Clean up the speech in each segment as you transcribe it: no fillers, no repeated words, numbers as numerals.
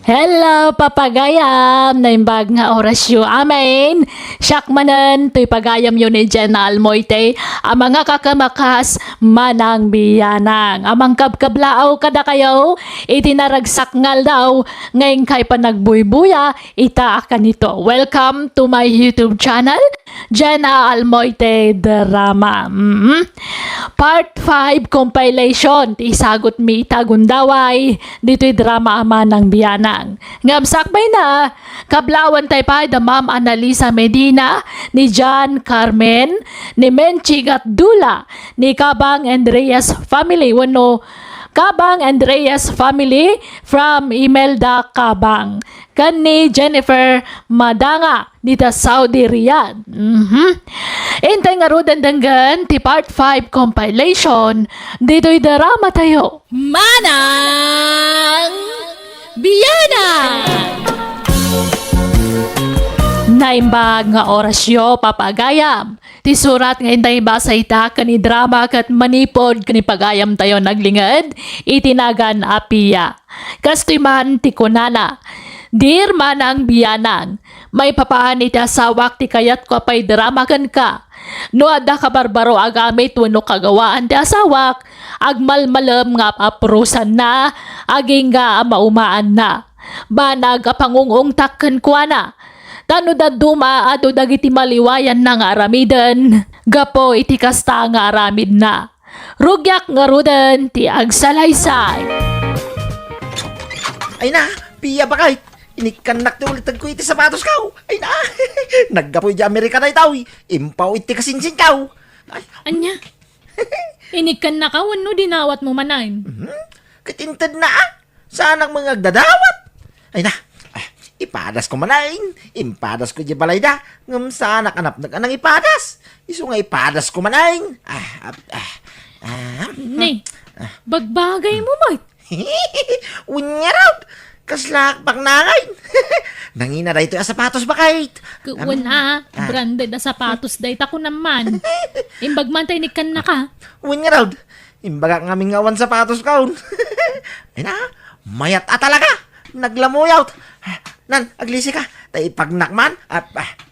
Hello, papagayam! Naimbag nga orasyo amin. Siyak manan, to'y pagayam yun ni General Moite. Ang mga kakamakas, manang biyanang. Amang kabkablaaw kada kayo, itinaragsak ngal daw. Ngayon kay panagbuybuya, ita ka nito. Welcome to my YouTube channel, General Moite Drama. Part 5 compilation. Isagot mi itagundaway. Dito'y drama ama ng biyanang. Ngamsakbay na, kablawan tayo pa da Ma'am Annalisa Medina, ni John Carmen, ni Menchig at Dula, ni Kabang Andreas family, wano Kabang Andreas family from Imelda Kabang, kan ni Jennifer Madanga dita Saudi Riyadh. Intay nga rudan danggan ti part 5 compilation, dito'y drama tayo. Manang Biyana! Naimbag nga orasyo papagayam. Ti surat nga intay basa ita kani drama kat manipod kani pagayam tayo naglingad itinagan apiya. Kastoy man ti kunana. Dear manang biyanang, may papaan iti asawak ti kayat ko apay drama kan ka. No adda ka barbaro agamit wano kagawaan ti asawak, agmalmalam nga aprusan na, aging nga maumaan na. Banag apangungong takkan kwa na. Tano da duma ato dagiti maliwayan na nga aramidan, gapo iti kasta nga aramid na. Rugyak nga rudan ti agsalaysay. Ay na, piya ba kahit? Inikanak ti ulit ko iti sapatos kaw. Ay na, naggapoy di Amerika na itaw. Impaw iti kasinsin kaw. Ay, Anya? Inikan na ka, wano dinawat mo manayin? katintad na ah. Sanang mga agdadawat. Ay na, ipadas ko manain. Impadas ko di balay da. Ngam sana kanap na kanang ipadas. Iso nga ipadas ko manain. Nay, bagbagay mo ba? Unya raw. Kaslak bak nangay. Nangina da ito yung sapatos ba kahit? Kuwan branded na sapatos dayta ko naman. Imbag man tayo nikan na ka. Unya raw. Imbaga ng aming ngawan sapatos kaun. Ay na, mayat talaga. Naglamuyawt. Nan, aglisi ka. Tay pagnakman.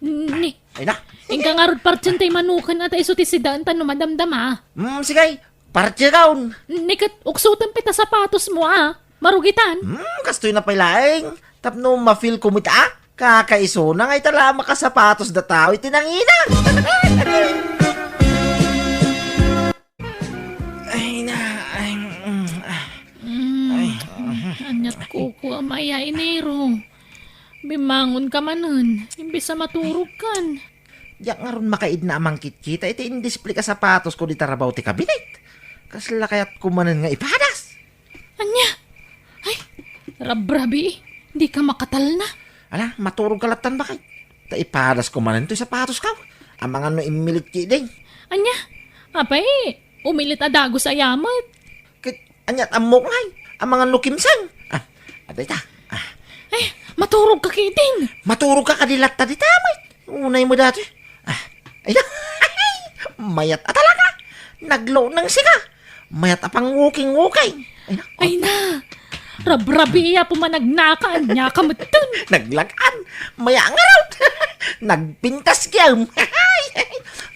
Ni, Ay na. ingka nga rod partyan tayo manukan at iso ti sidaan tan madamdama. Sige. Partya kaun. Nikat, uksutan pita sapatos mo marugitan. Kastoy na pailaing. Tapno ma-feel kumita kakaiso na ngay tala makasapatos da tao itinangina. Ay na. Anyat ko amaya inero. Bimangon ka manan, imbis sa maturog kan. Diyak nga ron makaid na amang kitkita iti indisplay ka sapatos ko di tarabaw ti kabinet. Kasla kaya't kumanan nga ipadas. Anya? Ay, rabrabi, hindi ka makatal na. Ala, maturog kalatan ba kay? Ta ipadas kumanan to sapatos ka. Ang mga no imilit ki din. Anya? Apay, umilit adago sa yamat. Anyat amok ngay. Ang mga nukimsan. Aday ta. Ay, maturog ka kiting. Maturog ka kadilat ta di tamay. Unay mo dati. Ay na. Mayat talaga. Naglo ng siga. Mayat apang wuking-wukay. Ay na, rabrabi iya pumanagnakaan niya kamatun. Naglagan. Maya nga raw. Nagpintas kiyam.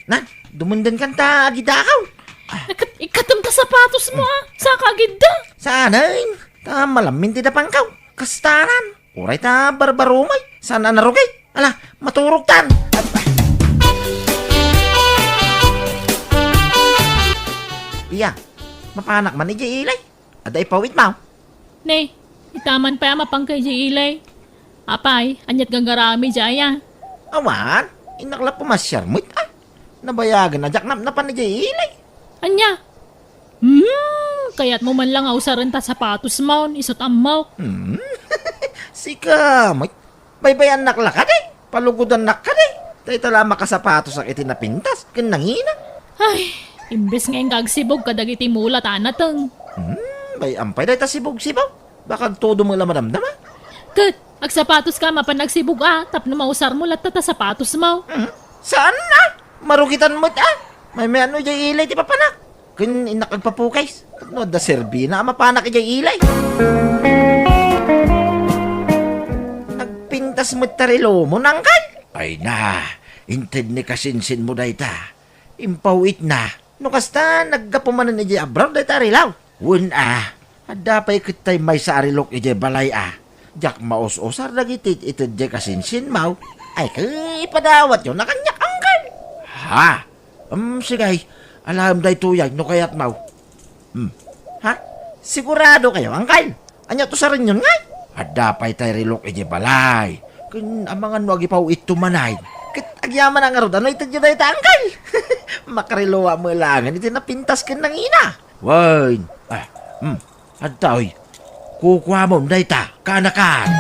Nan, dumundan kan ta agidakaw. Ikatam ta sapatos mo sa kagida. Sanain. Ta malamin ti dapangkaw. Kastaran. Uray ta barbarumay. Sana narugay. Ala, maturog tan. Iya, mapanak man ni Ilay. Aday pawit mo. Ne, itaman pa mapang kay ilay. Apay, anyat gagarami jaya. Awan, inaklap pumasyar mo nabayagan na jaknap na pa ni Ilay. Anya? Kaya't mo man lang ausaran ta sapatos mo, isot amaw. Sika, moy. Baybayan nakla ka day. Palugudan nak ka day. Tay tala makasapatos ang itinapintas. Kinangina. Ay, imbes nga yung gagsibog kadagiti mulat anatang. Bay ampay day ta sibog-sibog. Baka todo mo lang madamdama. Kat, agsapatos ka mapanagsibog tapno mausar mo latta ta sapatos mo. Saan na? Marugitan mo May ano dyan ilay ti papanak. Kun inakagpapukays. No, da serbi na mapanak dyan ilay. napintas mo tarilo mo nangkal. Ay na, inted ni kasinsin mo dayta. Impawit na. No kasta, naggapumanan ni Jay Abraw dayta rilaw. Wun adapay kitay may sa arilok ije balay Jak maos-osar nagitit ited Jay kasinsin mau. Ay ipadawat yun na kanyak angkal. Ha? Sigay, alam day tuyay no kayat mau. Ha? Sigurado kayo, angkal? Anya to sa rin yun ngay? Adapay tayo rilok ije balay. Kun amangan mo agipaw ito manay. Kit agyaman ang arod, ano ito dyan ito, angkal? Makarilowa mo langan, ito napintas kin ng ina. Wain. Adtaoy. Kukuha mo, dayta, kanakan.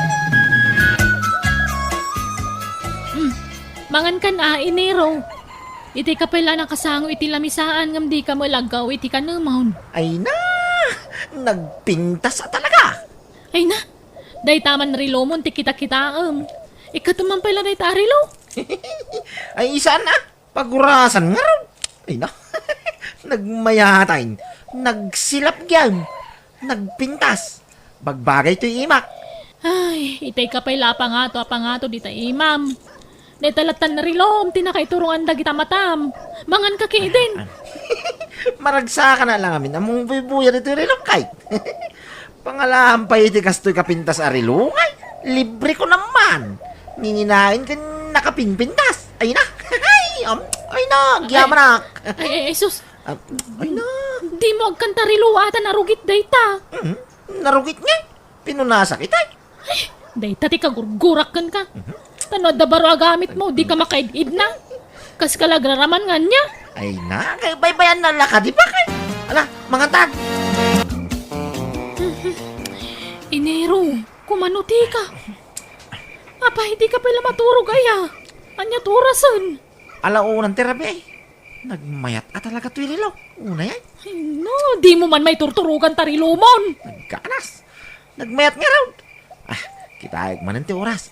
Mangan kan inero. Iti kapila ng kasango iti lamisaan ngam di ka malagaw iti kanamon. Ay na, nagpintas talaga. Ay na, day taman rilo mo ti kita-kitaam. Ikatuman pala day tarilo. Ay isa na, pagurasan nga ron. Ay na, nagmayatayin, nagsilap gyam, nagpintas. Bagbagay to'y imak. Ay, itay kapila pangato di ta imam. Netalatan na rilom, tinakaiturungan da kita matam. Mangan ka din. Maragsa ka na lang amin, among bubuya dito rilong kay. Pangalahan pa iti kastoy kapintas arilungay. Libre ko naman. Ninginain ka nakapinpintas. Ay na. Ay na, giyaman Ay, sus. Ay na. Di mo agkanta rilo ata narugit dayta. Narugit nga. Pinunasa kita. Ay, dayta ti kagurgurak kan ka. Tano da baro agamit mo, di ka makaidid na. Kas kalagraraman nga niya. Ay na, kay baybayan na laka, di ba kay? Ala, mga tag. Inero, kumanuti ka. Apa, hindi ka pala maturog aya. Anya turasan. Alaunang terapi ay. Nagmayat talaga to'y lilaw. Una yan. Ay no, di mo man may turturugan tarilumon. Nagkanas. Nagmayat nga raw. Kita man ti oras.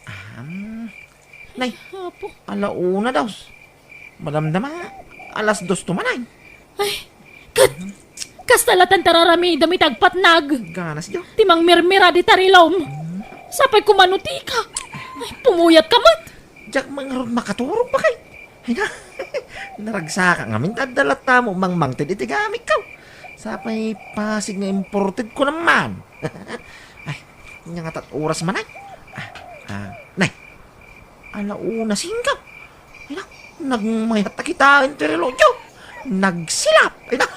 Nay, Apo. alauna daw. Madamdama, alas 2 tumanay. Ay, kastalatan tararami damit agpatnag. Ganas nyo. Timang mirmira di tarilom. Sapay kumanuti ka. Ay, pumuyat ka mat. Diyak mga ron makaturog pa kay. Ay na, naragsa ka nga mintadalat na mo mangmangtid iti gamit ka. Sapay pasig nga imported ko naman. Ay, nga nga oras man ay. Nay, alauna singkaw. Ay na, nagmayat na kita ang relojyo. Nagsilap. Ay na,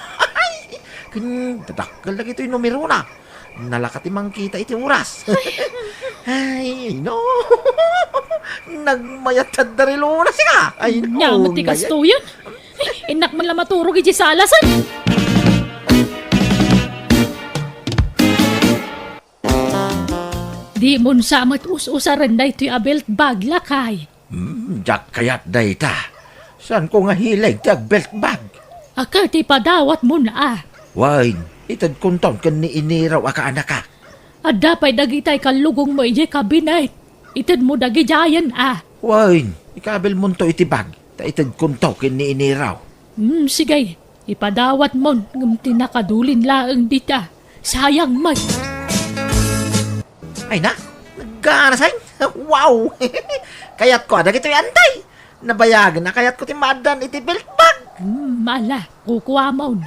dadakgal na ito yung numero na. Nalakatimang kita iti oras. Ay, no. Nagmayat na relo na siya. Ay, no. Nyamat ti kasto yun. Ay, inak man lang maturog iti salasan. Di mon samat us-usaran da ito'y abelt bag lakay. Jack kayat dayta. Saan ko nga hilig tag belt bag? Aka ti padawat mo na Wine, itad kunton kan ni iniraw aka anak ka. At dapat dagitay kalugong mo ije kabinet. Itad mo dagi jayan Wine, ikabil mo to iti bag. Ta itad kunton kan ni iniraw. Sige, ipadawat mo ng tinakadulin laang dita. Sayang may. Ay na, nagganasay. Wow! Kayat ko, agad ito'y antay. Nabayagan na kayat ko ti madan iti belt bag. Mala, kukuha mo.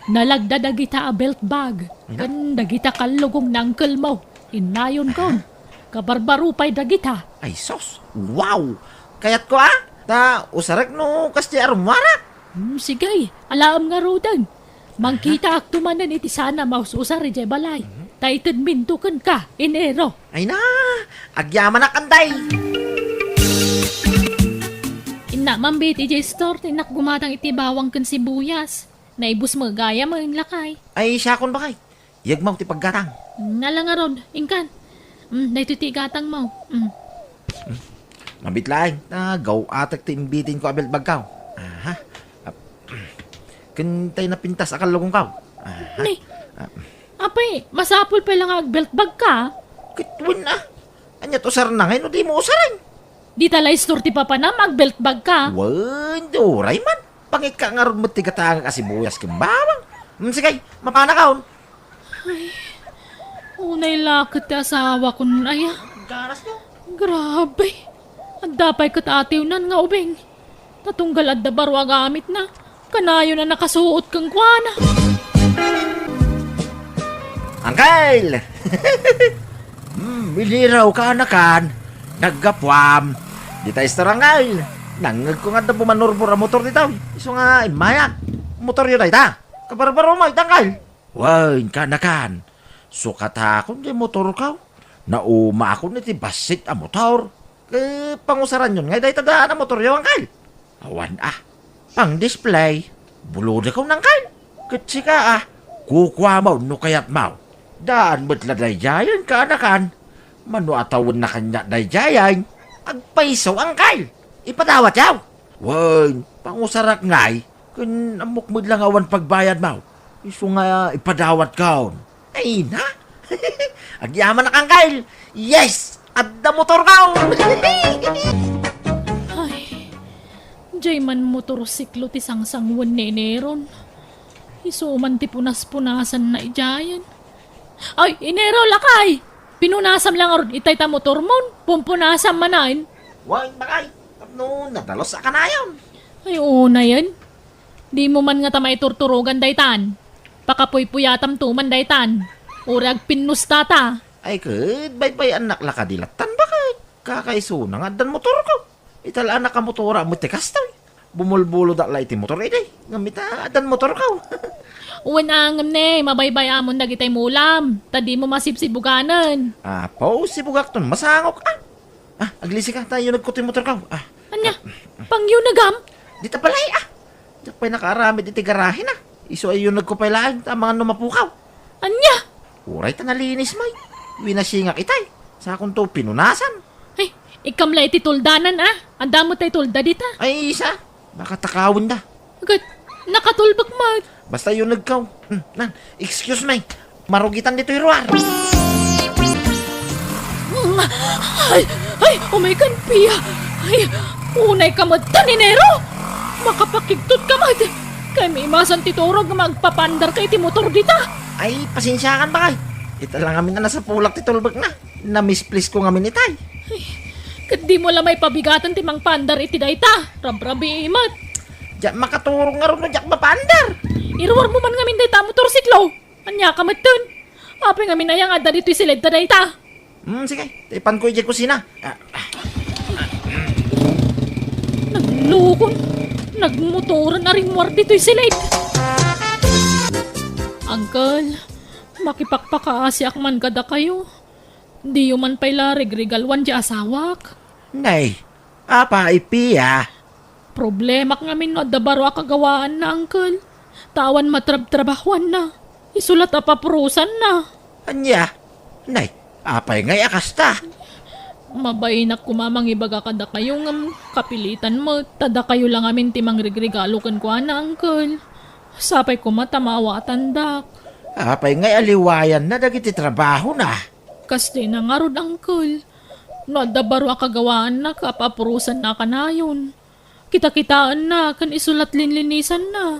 Nalagda dagita a belt bag. Kan dagita kalugong nangkel mo. Inayon ko. Kabarbarupay dagita. Ay sos, wow! Kayat ko ta usarek no kasti arumara. Sige, alam nga rodan. Mangkita aktumanan iti sana maususar ije balay. Taited mintukan ka, inero. Ay na, agyaman na kanday. Ina mambit ije store, tinak gumatang iti bawang kan sibuyas. Naibus mo gaya mo yung lakay. Ay siya kon bakay. Yagmaw ti paggatang. Nala nga ron, ingkan. Dahito ti gatang mo. Mabitlaing, gaw atak ti imbitin ko abel bagkaw. Kantay na pintas akal lugong kaw. Nay, apay, masapol pa lang agbelt bag ka. Kitwin na. Anya to sar na ngayon, di mo usarin. Di talay store ti papa na magbelt bag ka. Wan, doray man. Pangit ka nga ron mo tigatanga kasi buyas kimbawang. Sige, mapana kaon. Unay lakit ti asawa ko nun aya. Ganas nyo. Grabe. Ang dapay kat atiwnan nga ubing. Tatunggal at dabaro agamit na. Kanayo na nakasuot kang kwana. Angkel! Biliraw ka anakan. Naggapwam. Di tayo starangay. Nangag ko nga na bumanurbor ang motor dito. Iso nga, imayak. Motor yun ay ta. Kabarbaro mo, itangkal. Wain ka anakan. Sukat akong di motor ka. Nauma ako niti basit ang motor. Pangusaran yun nga, dahi tadaan ang motor yun, angkal. Awan pang display. Bulod ako nangkal. Katsi ka kukwa mo, no kayat mo. Daan ba't na dayjayan ka anakan? Mano atawon na kanya dayjayan. Agpaisaw angkal. Ipadawat yaw. Wain, pangusarak ngay. Kun amukmud lang awan pagbayad mo. Iso nga ipadawat ka. Ay na. Agyaman na kang Kyle. Yes! Adda motor ka! Ay, jay man motorsiklo ti sangsangwan ni Neron. Isuman ti punas-punasan na ijayan. Ay, Inero lakay! Pinunasam lang aron itay ta motor mon. Pumpunasam manain. Wain bakay. Tapno, nadalos sa kanayon. Ay, una yan. Di mo man nga tamay turturugan daytan. Pakapuy-puyatam tuman daytan. Urag pinus tata. Ay kid, bay-bay anak lakadilatan bakay. Kakaiso na nga dan motor ko. Itala anak ka motora mo ti kastoy. Bumulbulo da lay ti motor ide. Ngamita dan motor ko. Uwan angam ne, mabaybay amon dagitay mulam. Tadi mo masipsibuganan. Po, si Bugakton, masangok aglisi ka tayo nagkuti motor ko. Anya, pangyo nagam? Di ta balay Diyak pa'y nakaarami iti garahe na. Iso ay yun nagkupaylaan ta mga numapukaw. Anya? Uray ta nalinis may. Winasingak itay. Sa akong to pinunasan. Ay, ikamla iti tuldanan Anda mo tay tulda dita. Ay isa. Baka takawin da. Agad, nakatulbak mag. Basta yun nagkaw. Excuse me. Marugitan dito iruar. Ay, oh my God, Pia. Ay, unay kamad taninero. Makapakigtot kamad. Kay may imasan titurog nga magpapandar kay ti motor dita. Ay, pasensyakan ba kay? Ita lang amin na nasa pulak ti tulbag na. Na-misplace ko ngamin itay. Kat di mo lang may pabigatan ti mang pandar iti dayta. Rabrabi imat. Diyak makaturong nga ron no diyak mapandar. Iruwar mo man ngamin dayta motorsiklo. Anya kamat dun. Api ngamin ayang adda dito silid ta dayta. Sige. Ipan ko ijay kusina. Naglukon. Nagmotoran na rin war dito'y silid. Uncle, makipagpakaasyak man kada kayo. Di yung man pala regregalwan di asawak. Nay, apa ipiya? Problema ngamin no dabaro akagawaan na, Uncle. Tawan matrab-trabahuan na. Isulat apaprusan na. Anya? Nay, apay ngay akasta. Mabainak kumamang ibaga kada kayo ng kapilitan mo. Tada kayo lang amin timang regregalo kan kwa na, Uncle. Sapay ko matamawa tandak. Apay ngay aliwayan na dagiti trabaho na. Kasi na nga ron, Uncle. No, dabaro akagawaan na kapapurusan na kanayon. Kita-kitaan na, kan isulat linlinisan na.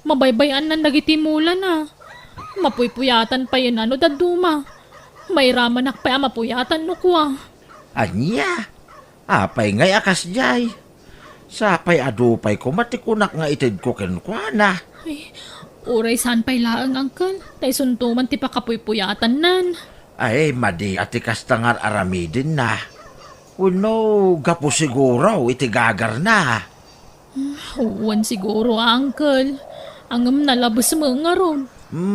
Mabaybayan na nagitimulan na. Mapuypuyatan pa yun ano daduma. May ramanak pa mapuyatan no kwa. Anya? Apay ngay akas jay. Sapay adupay ko matikunak nga itid ko kenkwana. Ay, uray saan pa'y laang, Uncle. Tay suntuman ti pakapuypuyatan nan. Ay, madi ati kastangar aramidin na. Uno, gapo siguro itigagar na. Huwan siguro, Uncle. Angam nalabas mo nga ron.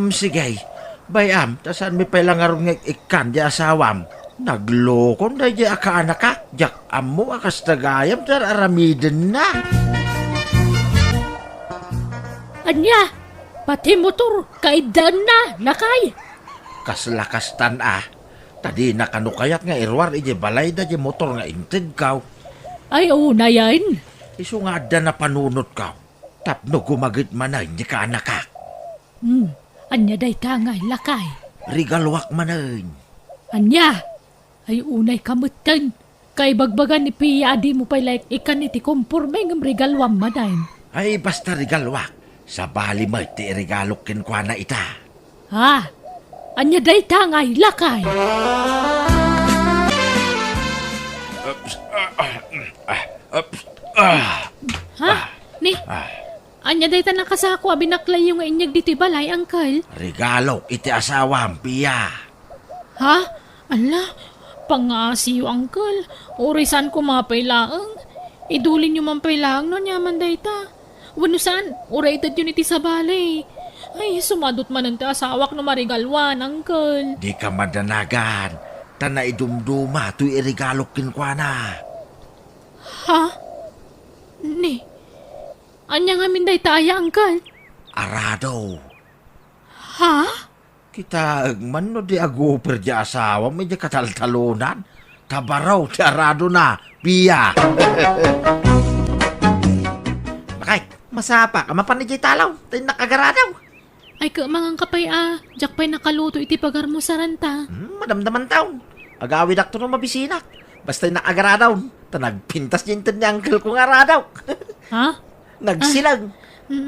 Sige. Bayam, tasan mi pala nga ron nga ikan di asawam. Naglokon na di aka anak ka. Jak amo akas tagayam dar aramidin na. Anya, pati motor, kaidan na, nakay. Kaslakastan Tadi nakanukayat nga irwar ije balay da je motor nga inted kaw. Ay, una yan. Isu nga da na panunot kaw. Tapno gumagit man na hindi ka anak ka. Anya day ka nga, lakay. Rigalwak man na. Anya, ay unay kamutan. Kay bagbagan ni Pia, di mo pa like ikan iti kumpurme ng regalwam manayin. Ay basta rigalwak. Sa bali mo iti regalok kenkwa na ita. Ha? Anya day tangay, lakay. Ha? Ni? Anya day ta nakasako abinaklay yung inyag dito balay, Uncle. Regalo, iti asawa, piya. Ha? Ala, pangasiyo, Uncle. Orisan ko mapailaang. Idulin nyo man pailaang no nyaman day ta. Wano saan? Urated yun iti sa balay. Ay, sumadot man ang asawak no marigalwan, Uncle. Di ka madanagan. Tana idumduma, tuy irigalo kinkwana. Ha? Ni? Anya nga minday taya, Uncle? Arado. Ha? Kita man no di aguper di asawa, medyo kataltalunan. Tabaraw, di arado na, piya. Bakay, masapa ka mapanigay talaw, tayo nakagaradaw. Ay ka mangang kapay jak pa'y nakaluto iti pagar mo sa ranta. Madamdaman taon. Agawid akto ng mabisinak. Basta'y nakagaradaw. Tanagpintas niya ni uncle kong aradaw. Ha? Nagsilag.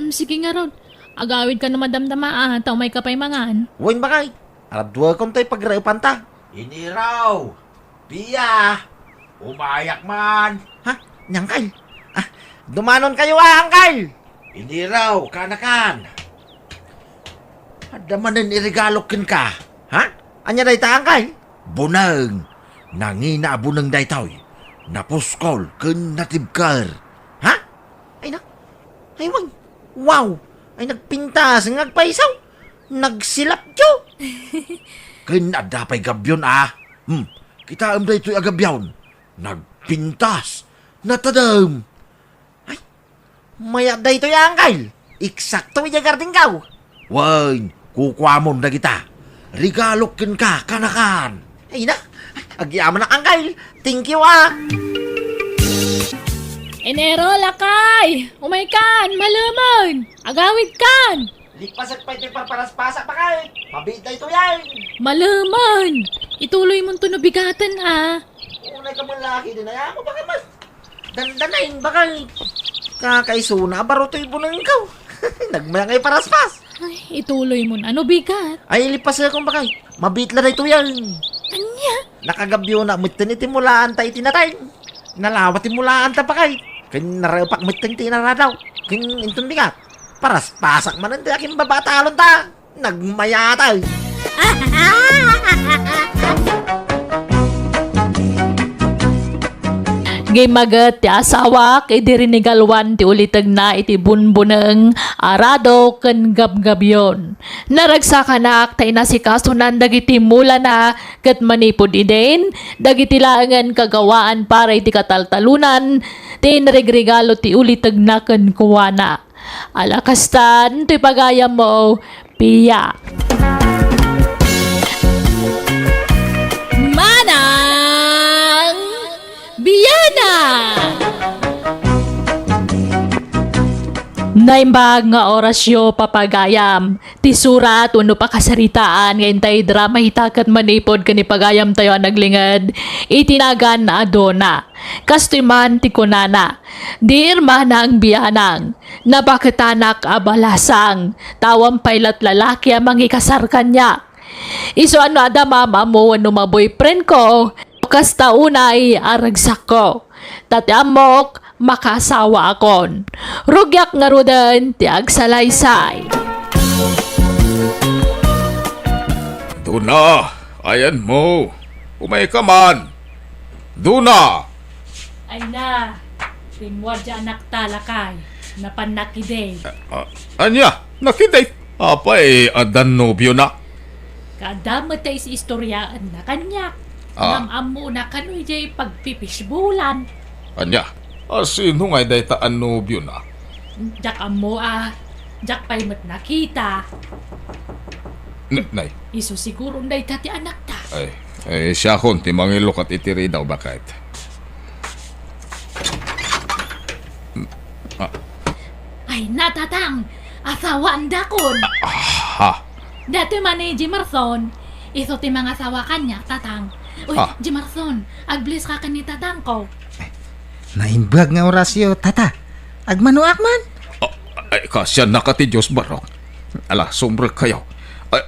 Sige nga ron. Agawid ka na madamdama taw may kapay mangan. Huwag bakay. Arab duwa kong tayo pagraupan ta. Iniraw. Piya. Umayak man. Ha? Nyangkay. Dumanon kayo angkay. Iniraw. Kanakan. Adamanin irigalokin ka. Ha? Anya day ta angkay? Bunang. Nangina bunang day taoy. Napuskol kun natibkar. Ha? Ay na. Ay wag. Wow. Ay nagpintas ngagpaisaw. Nagsilap jo. Kun adapay gabyon Kita am day to'y agabyon. Nagpintas. Natadam. Ay. Maya day to'y angkay. Eksakto yung garding kaw. Wan. Kukwamon na kita. Regalokin ka, kanakan. Ay na, agyaman na angkay. Thank you Enero, lakay! Umaykan, malamon! Agawid kan! Likpasak pa ito paras-pasak pa kay. Mabita ito yan. Malamon! Ituloy mo ito nabigatan Unay ka mong laki din ay ako baka mas. Dandanain baka kakaisuna baro to'y bunang ikaw. Nagmayang ay paras-pas. Ay, ituloy mo na. Ano bigat? Ay lipas akong bakay. Mabitla na ito yan. Anya? Nakagabyo na mutin itimulaan ta itinatay. Nalawat imulaan ta pa kay. Kin narapak mutin tinaradaw. Kin intong bigat. Paras pasak man ang aking babatalon ta. Nagmayatay. Gimagat ti asawa kay dirinigalwan ti ulitag na iti bunbuneng arado ken gabgabyon. Naragsakanak tay nasikasunan dagiti mula na ket manipod iden dagiti laengen kagawaan para iti kataltalunan ti narigregalo ti ulitag na ken kuwana. Alakastan ti pagayam mo, Pia. Manang Biyana! Naimbag nga orasyo papagayam. Ti surat uno pa kasaritaan ngayon tayo drama hitakat manipod kani pagayam tayo naglingad. Itinagan na adona. Kastoy man ti kunana. Dir manang biyanang. Napakitanak abalasang. Tawang pailat lalaki amang ikasar kanya. Iso ano ada mama mo ano ma boyfriend ko. Kasta unay aragsak ko. Tati amok makasawa akon. Rugyak nga rudan ti agsalaysay. Duna, ayan mo. Umay ka man. Duna! Ay na, rimwadya anak talakay. Napanakide. Anya, nakiday. Apay, adan nobyo na. Kadamot tayo si istoryaan na kanya. Ah. Amo na kanoy jay pagpipisbulan. Anya, sino nga day taan nobyo na? Jak amo jak pa'y mat nakita. Nay, Iso siguro nday tati anak ta. ay siya kon, ti mangilok at itiri daw bakit. Ay natatang, asawa ang dakon. Ha? Dati man ni Jimerson, iso ti mga asawa kanya, tatang. Uy, Ah. Jimerson, agbliss ka ni tatang ko. Naimbag nga orasyo, tata. Agmanuak man. Ay, kasya nakati Diyos barok. Ala, sumbre kayo.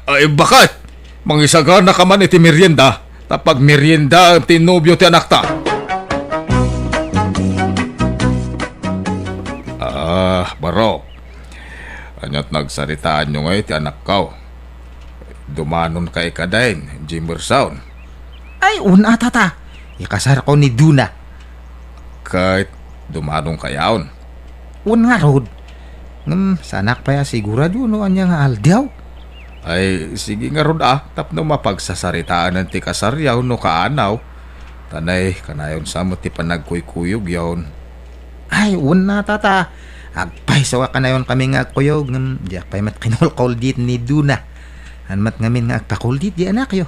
Ay, bakit? Mangisaga na ka man iti merienda. Tapag merienda ang tinubyo ti anak ta. Barok. Anyat nagsaritaan nyo ngayon ti anak ko. Dumanon kay kadain, Jimerson. Ay, una tata. Ikasar ko ni Duna. Kahit dumanon kayaon. Un nga rod. Sanak pa ya sigurado no anya nga aldaw. Ay, sige nga ron tapno mapagsasaritaan ng ti kasaryaw no kaanaw. Tanay, kanayon sa mo ti panagkuykuyog yaon. Ay, una tata. Agpay sawa ka na yun kami nga kuyog. Diyak pa'y mat kinulkol dit ni Duna. Mat ngamin nga agpakul dit di anak yo.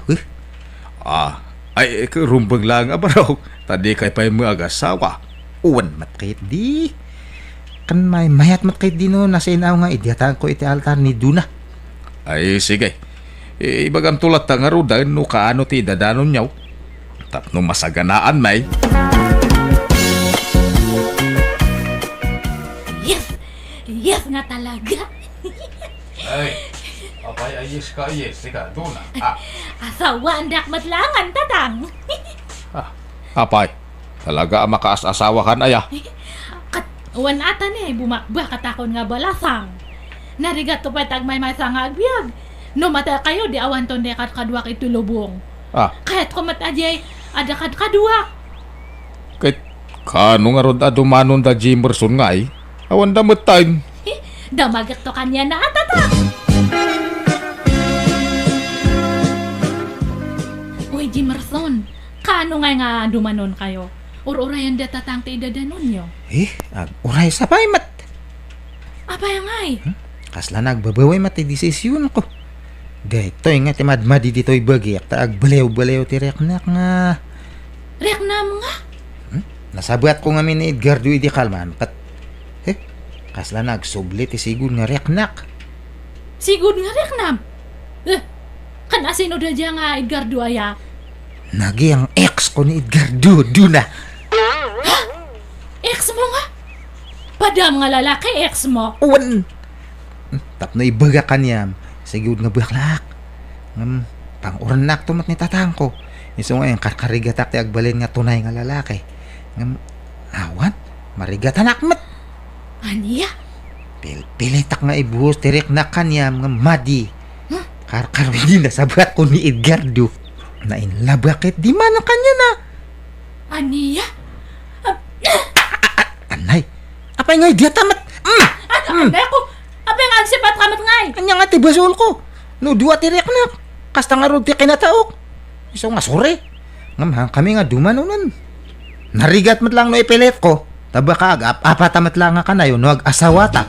Ay, rumbang lang Barok. Tadi kay pa'y mga agasawa. Uwan mat kayit di. Kan may mayat mat kayit di no. Nasa inaw nga idyatan ko iti altar ni Duna. Ay, sige. Ibagam tulat nga ro dahil no kaano ti dadanon nyaw. Tapno masaganaan may. Yes nga talaga. Ay, apay ayos ka, yes. Sika, doon na. Asawa andak matlangan, tatang. Apay, talaga makaas-asawa kan aya. Wan ata ni, bumakba katakon nga balasang. Narigat to pa tagmay nga agbyag. No mata kayo, di awan to dekat kadwak itulubong. Kahit kumat ajay, adakad kadwak. Kahit kano nga ron dumanon da Jimerson nga ay. Awan damot time. Damagat to kanya na tatang. Uy, Jimerson, kano nga dumanon kayo? Ur-urayan da tatang ti idadanon nyo. Uray sa pa'y mat. Apay ngay? Kasla nagbabaway mat ti desisyon ko. Dito nga ti madmadi dito'y bagi. Akta agbalew-balew ti reknak nga. Reknam nga? Nasabat ko nga min ni Edgardo idi kalman. Kasla nagsubli ti sigud nga reknak. Sigud nga reknam? Kan asino da dya nga Edgardo aya? Nagi ang ex ko ni Edgardo, Duna. Ex mo nga? Padam nga lalaki, ex mo? Uwan! Tapno ibaga kanyam. Sigud nga buyaklak. Pang-uranak tumat ni tatang ko. Iso nga yung karkarigatak ti agbalin nga tunay nga lalaki. Awan, marigatan akmat. Aniya? Pilitak nga ibuhos tirik na kanyam nga madi. Karkarwin na sabat ko ni Edgardo. Na inlabakit di man ang kanya na. Aniya? Anay, apay nga idiatamat. Anay ko? Apay nga ansipat kamat ngay? Anya nga tibasol ko. No, duwa tirik na. Kasta nga ron ti kinataok. Iso nga sore. Nga kami nga dumanunan. Narigat mat lang no ipilit ko. Taba ka apatamat lang nga ka na yun. No ag-asawa ta.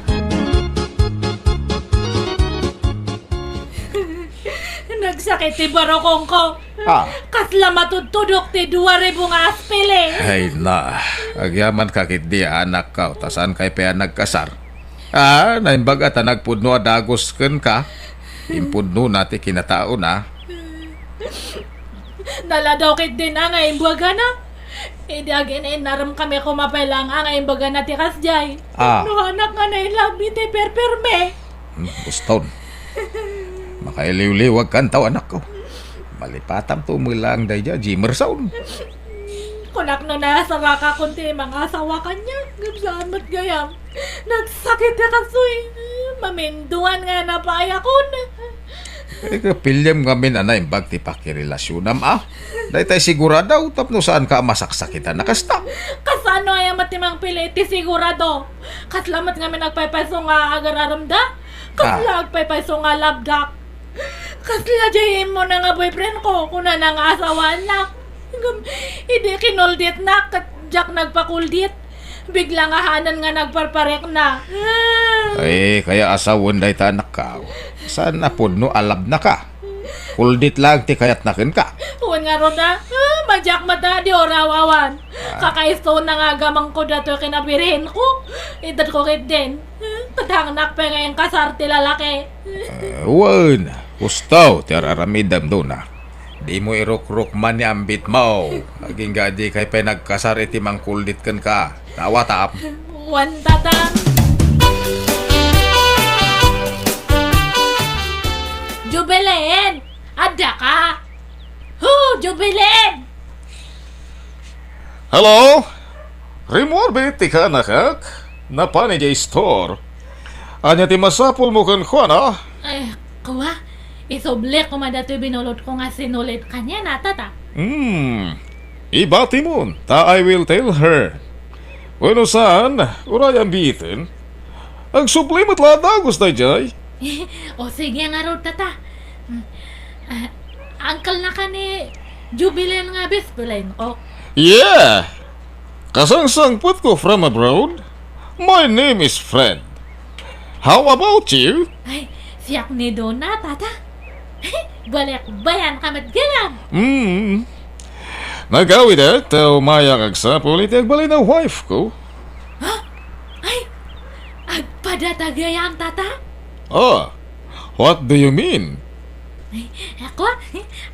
Nagsakit ti barokong ko. Kasla matutudok ti 2,000 nga aspele. Ay na, agyaman kakit di anak ka. Tasan kay pa nagkasar. Naimbaga ta nagpudno adagos ken ka. Impudno nati kinatao na. Naladokit din ang imbaga na. Idagin naram kami kumapelang ang imbaga na ti kasjay. No anak nga na ilabi ti perperme. Buston. Makailiw-liwag kan tao anak ko. Malipatam tumulang dayja Jimerson. Kunak no nasa raka kunti mga asawa kanya. Gabsaan mat gayam. Nagsakit na kasoy. Maminduan nga na paayakon. Kapilyam kami na naimbag ti pakirelasyon Dahil tayo sigurado tapno saan ka masaksakitan nakastak. Kasano ay matimang piliti sigurado. Kaslamat nga nagpaypayso nga agararamda. Kasla agpaypayso nga labdak. Kasla jayin mo na nga boyfriend ko kuna na nga asawa na. Hindi kinuldit na katjak nagpakuldit. Bigla nga hanan nga nagparparek na. Kaya asawon dahi ta anak ka. Saan na no alab na ka? Kuldit lang ti kayat nakin ka. Huwag nga ron na. Madyak mata di orawawan. Kakaisto na nga gamang ko dato kinabirihin ko. Edad ko kit din. Tadhangnak pa ngayong kasarte lalaki. Wan, gusto ti araramidam do na. Di mo irok-rok man ni ambit mo. Aging gadi kay pa nagkasar iti mang kuldit kan ka. Nawatap. Wan tatang. Jubileen! Ada ka? Jubileen! Hello? Rimor biti ka nakak? napani jay store. Anya ti masapul mo kan kuan ah. Ay, kuwa. Isoble ko madato'y binulot ko nga sinulit kanya na, tata. Ibati mo, ta I will tell her. Bueno saan, uray ang bitin. Ang sublimat ladagos na jay. O sige nga ro, tata. Uncle na ka ni Jubilee nga bispulain ko. Yeah! Kasangsangput ko from abroad. My name is Fred. How about you? Ay, siyak ni Dona, tata. Balik bayan ka matgalam. Nagawid tayo maya kagsapol iti agbalay na wife ko. Ay, agpadatagayam, tata. Oh, what do you mean? Ay, ako,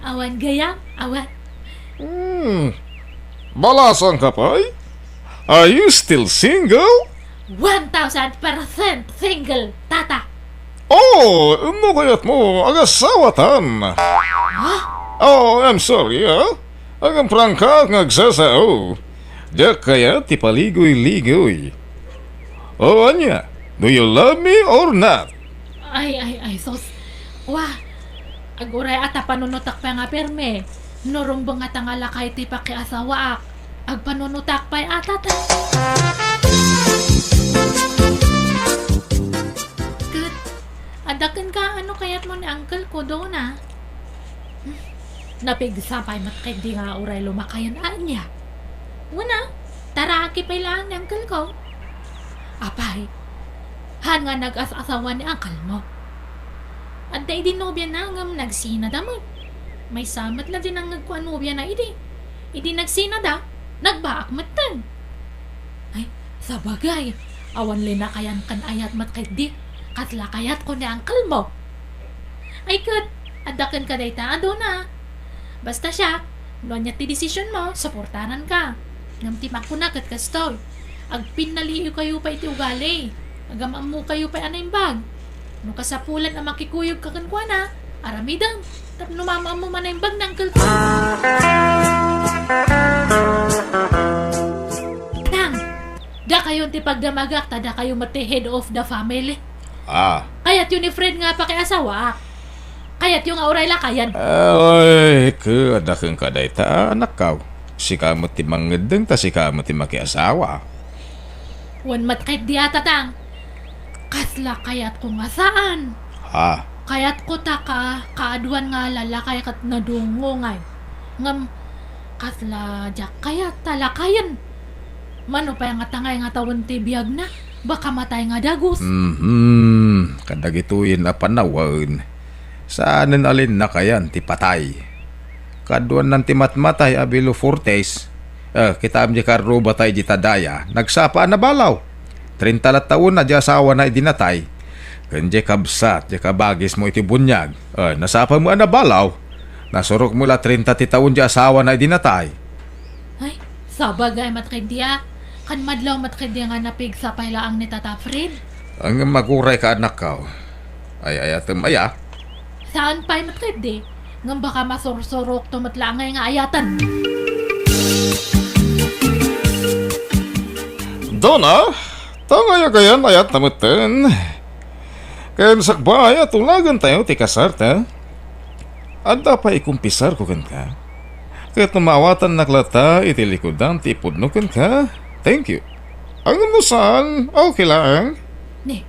awan gayam, awan. Balasang ka pa'y? Are you still single? 1,000% single, tata. Oh, ano kaya't mo agasawatan? Oh, I'm sorry, Agang prangka ng agsasao. Diyak kaya ti paligoy-ligoy. Oh, anya, do you love me or not? Ay, sos. Wah, aguray ata panunutak pa nga perme. Norong nga tangala kay ti pakiasawa ak. Agpanunutak pa'y atat. Good. Adakan ka ano kayat mo ni uncle ko doon Napigsapay makindi nga uray lumakayan niya. Una, taraki pa lang ni uncle ko. Apay, han nga nag-asawa ni uncle mo. At da idi nobya na ngam nagsinada mo. May samat lang din ang nagkuan nobya na idi. Idi nagsinada, nagbaak matan. Ay, sa bagay, awan linakayan kan ayat matkindi, katlakayat ko ni uncle mo. Ay kat, adakan ka dayta ado na. Basta siya, no niya ti desisyon mo, supportanan ka. Ngam timak ko na kat kastoy. Agpinaliyo kayo pa iti ugali. Agamam mo kayo pa anay bag. No kasapulan ang makikuyog ka kankwana, aramidang. Tap numamam mo man ang bag ng kalko. Tang, da kayo ti pagdamagak, tada kayo mati head of the family. Kayat yun ni Fred nga pakiasawa. Kayat yung auray lakayan. Ay, ada kang kadayta, anak ka. Si kamot ti mangedeng, ta si kamot ti makiasawa. Wan mat kahit di ata tang. Kasla kayat ko nga saan. Kayat ko ta kaaduan nga lalakay kat nadungo ngay. Ngam, kasla jak kayat talakayan. Mano pa nga tangay nga tawon ti biyag na. Baka matay nga dagus. Kadagituin na panawan. Saanin alin na kayan ti patay. Kaduan ng ti matmatay abilo fortes. Kita am di karro batay di tadaya. Nagsapa na balaw. 30 taon na di asawa na idinatay. Kanje kabsat, di kabagis mo iti bunyag. Nasapa mo na balaw. Nasurok mula 30 ti taon di asawa na idinatay. Ay, sabagay matkidya. Kan madlaw matkidya nga napigsa pailaang ni Tata Fred. Ang maguray ka anak ka. Ay ayatem aya. Saan pa'y matkidya? Ngam baka masursurok tumatlangay nga ayatan. Dona, tangaya kayan ayat namatan. Kayan sakbaya tulagan tayo ti kasarta. Adda pa ikumpisar ko kan ka. Kaya't namawatan naklata iti likodan ti pudno kan ka. Thank you. Ang namusan, okay lang. Ne,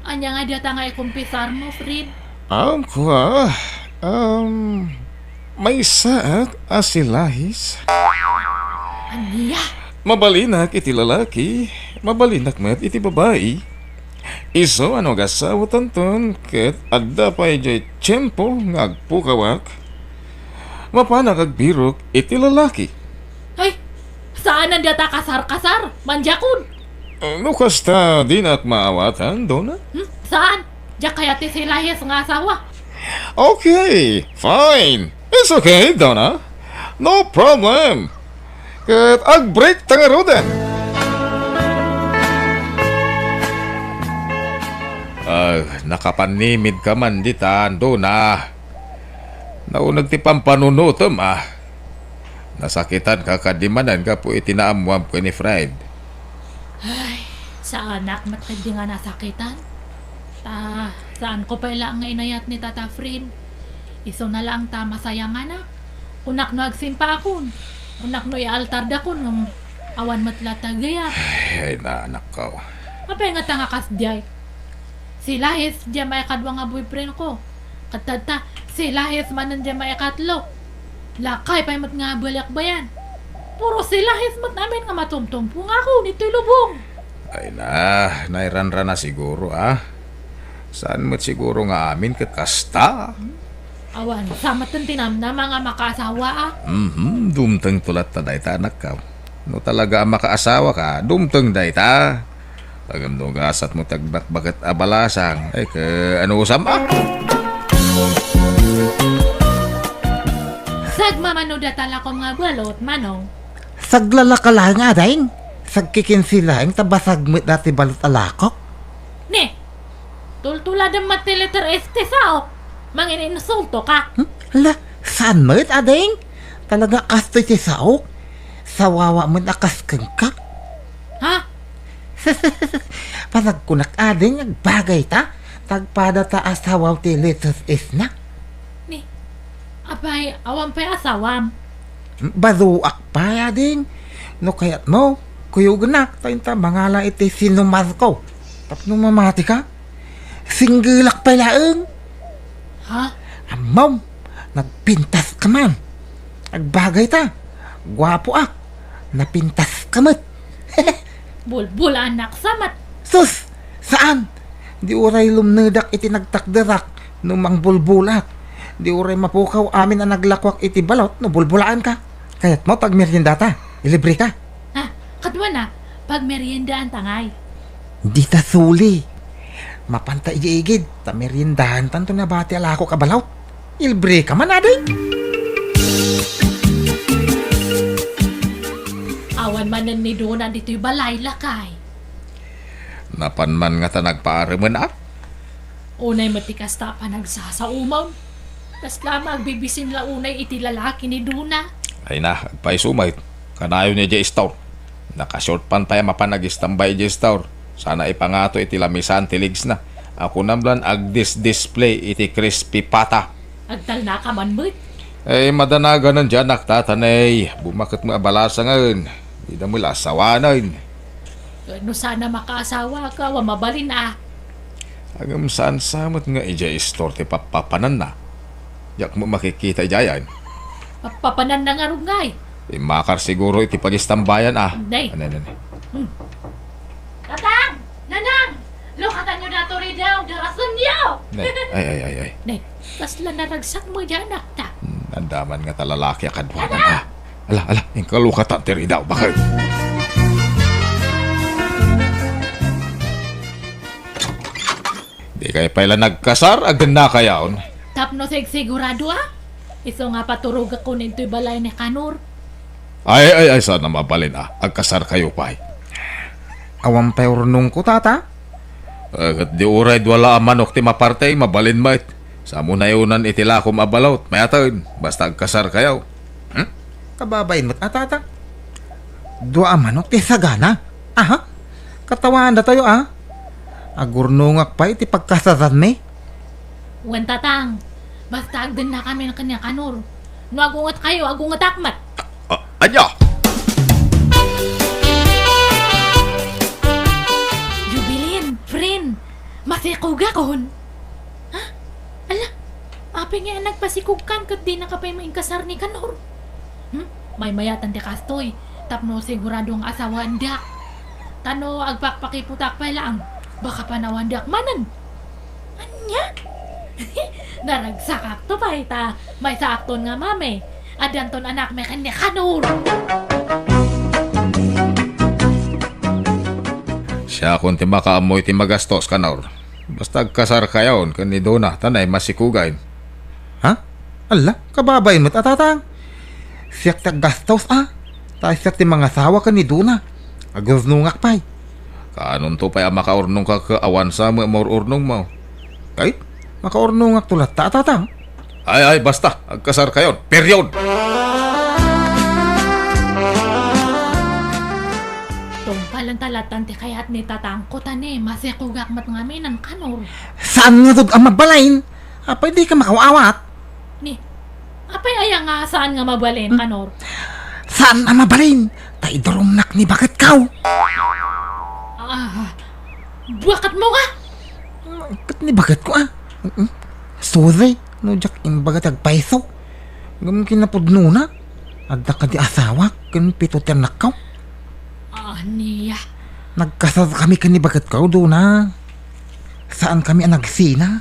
anya nga data nga ikumpisar mo, Fred. May saak asilahis. Anya? Mabalinak iti lalaki, mabalinak met iti babae. Iso ano gasawa tanton, ket adda pa ijay tiyempo nga agpukawak. Mapanag agbirok iti lalaki. Ay, saan ang data kasar-kasar? Manjakun? No kasta di na maawatan, Dona? Saan? Diyak kaya ti silahis nga asawa. Okay, fine. It's okay, Donna. No problem. Ket ag-break tangarodan. Nakapanimid ka man ditan, Donna. Naunag ti pampanunutom, Nasakitan ka kadimanan ka po itinaamuam ko ni Fred. Ay, Sa anak, matindi nga nasakitan. Saan ko pala ang inayat ni Tata Frin? Iso na lang ta masayang anak. Unak no agsimpa akon. Unak no ialtar da kon ng awan matlatagaya. Ay na anak ko. Apay nga tanga kas diay. Sila his diya may kadwa nga boyfriend ko. Katata, sila his manan diya may katlo. Lakay pay mat nga balak bayan. Puro sila his mat namin nga matumtumpo nga ako nito'y lubong. Ay na, nairanra na siguro Saan mo't siguro nga amin kakasta? Awan, sa matan tinamna mga makaasawa Dumteng tulat ta dayta anak ka. No talaga ang makaasawa ka, dumteng dayta. Pagam no gasat mo tagbakbakat abalasang. Ay ka, ano usam Sagmamanoda tala ko nga balot, manong. Saglalakala nga daing. Sagkikin sila ang tabasag mo dati balot alakok. Ne, tultulad ang matilitar este sao. Mangin insulto ka. Hala, saan mo it ading? Talaga kastoy si Saok. Sawawa mo nakaskeng ka. Ha? Pasag kunak ading nagbagay ta. Tagpada ta asawaw ti litos is na. Ni, apay, awam pa'y asawam. Baruak pa ading. No kayat mo, kuyuganak tayo ta mangala iti sinumar ko. Tapno mamati ka. Singgilak pa laeng. Ha? Amaw, nagpintas ka man. Nagbagay ta. Gwapo napintas ka mat. Bulbul anak samat. Sus, saan? Di uray lumnedak iti nagtakderak numang bulbulak. Di uray mapukaw amin ang naglakwak iti balot no bulbulaan ka. Kaya't mo tag merienda ta, ilibre ka. Ha? Kadwa na, pag merienda ang tangay. Di ta suli. Mapanta igigid, ta meriendahan tanto na bati alako ka balot. Ilibre ka man ading. Awan manan ni Dona dito'y balay lakay. Napanman nga ta nagpaaraman Unay matikas ta pa nagsasaumaw. Tas lamang bibisin la unay iti lalaki ni Duna. Ay na, agpaisumay. Kanayo niya dya istaw. Nakashort pan pa mapanag-istambay dya istaw. Sana ipangato iti lamisan tiligs na. Ako namlan agdis-display iti crispy pata. Agtal na ka man mo't. Eh, madanaga nan dyan naktatanay. Bumakit mo abalasa ngayon. Di na mula asawanan. No sana makaasawa ka, wa mabalin Agam saan samot nga ija istor ti papapanan na. Yak mo makikita ijayan. Papanan na nga rungay. Makar siguro iti pagistambayan Nay. Ano. Tatang! Nanang! Lukatan nyo na to rin daw, darasan niyo! Ay. Nay, kasla naragsak mo dyan, nakta. Andaman nga talalaki akadwanan Ala, yung kalukatan tiri daw. Bakit? Di kayo pala nagkasar, agdan na kayaon. Tapno sigurado Iso nga paturog ako ninto'y balay ni Kanor. Ay, sana mabalin agkasar kayo pa. Awang payornong ko tata. Agad di uray wala ang manok ti mapartay, mabalin mait. Sa muna yunan itila ko mabalot, mayatan, basta agkasar kayo. Kababain mo't atata. Dua manok ti sagana. Aha, katawaan na tayo Agurnungak pa iti pagkasasan me. Wan tatang, basta agdan na kami ng kanya Kanor. No agungat kayo, agungat akmat. Anya! Jubilin, friend, masikuga kon. Ha? Ala, api nga nagpasikugkan kat di nakapay maingkasar ni Kanor. May mayatan ti kastoy, tapno siguradong asawandak. Tano agpakpakiputak pa lang, baka panawandak manan. Anya? Naragsakak to pa ita, may sakton nga mame. Adanton anak may kanya Kanor. Siya kung ti makaamoy ti magastos Kanor. Basta agkasar kayaon, kanido na, tanay masikugain. Ha? Ala, kababain mo't atatang. Siyak taggastos tayo siyak ti mga sawa ka ni Duna. Agurnungak pa'y. Kanon to pa makaurnong ka kaawan sa mo maururnong mo. Kahit makaurnungak tulat ta atatang. Ay, basta, agkasar kayon. Period! Tong pala talantalatan ti kayat ni tatangkutan eh. Masikugak mat ngamin ang kanor. Saan nga ang mabalain? Apay di ka makawawat. Ni, apay aya nga saan nga mabalin kanor? Saan ang mabalain? Taidoromnak ni bagat kaw. Buwakat mo nga! Kat ni bagat ko ah. Sorry, no jak imbagat agpaiso. Gam kinapudno na. Adda ka di asawa, kan pito tiyanak kaw. Niya. Nagkasal kami kan ni bagat kaw doon na. Saan kami ang nagsina?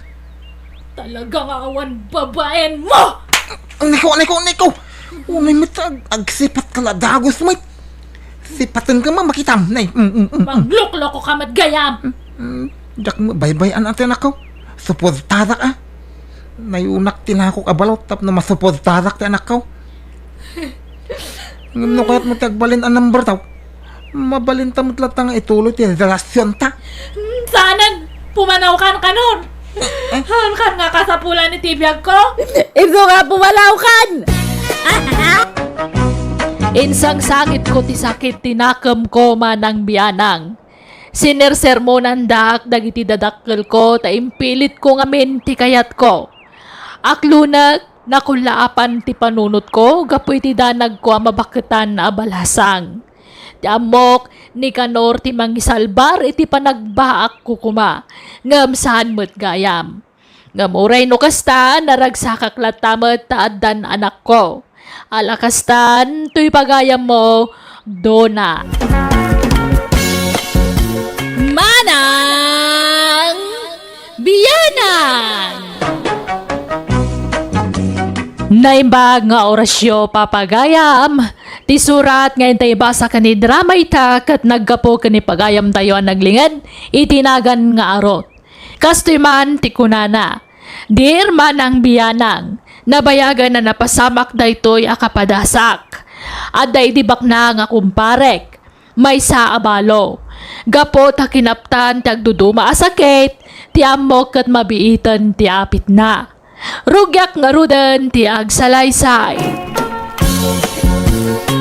Talagang awan babaen mo! Niko! Unay mitag, agsipat ka la dagos mo. Sipatan ka makitam, nay. Paglukloko ka mat gayam! Jak mo, bye-bye natin ako. Suportadak ah. Nayunak tinakok abalot tap na masuportadak ti anak ko. Ngam kayat mo tagbalin ang number taw. Mabalin tamot latang ituloy ti relasyon ta. Saanan pumanaw kan kanon? Han kan nga kasapulan ni tibiyag ko? Ito nga pumalaw kan! Insang sangit ko ti sakit tinakam ko manang biyanang. Sinersermonan dak dagiti dadakkel ko ta impilit ko ngamin ti kayat ko. Aklunag nakulaapan ti panunot ko gapoy ti danag ko mabaketan na abalasang. Ti amok ni kanor ti mangisalbar iti panagbaak ko kuma. Ngam saan mo't gayam. Ngam uray no kasta naragsakak latamet taaddan anak ko. Alakastan, tuy pagayam mo, Dona. Manang Biyanang! Naimbag nga orasyo papagayam, ti surat nga intay basa ka ni drama ita kat naggapo ka ni pagayam tayo ang naglingad, itinagan nga arot. Kastoy man ti kunana, Dear Manang Biyanang, nabayagan na napasamak daytoy akapadasak. Aday dibak na nga kumparek. May sa abalo. Gapo ta kinaptan ti agduduma asakit. Ti amok kat mabiitan ti apit na. Rugyak nga rudan ti agsalaysay.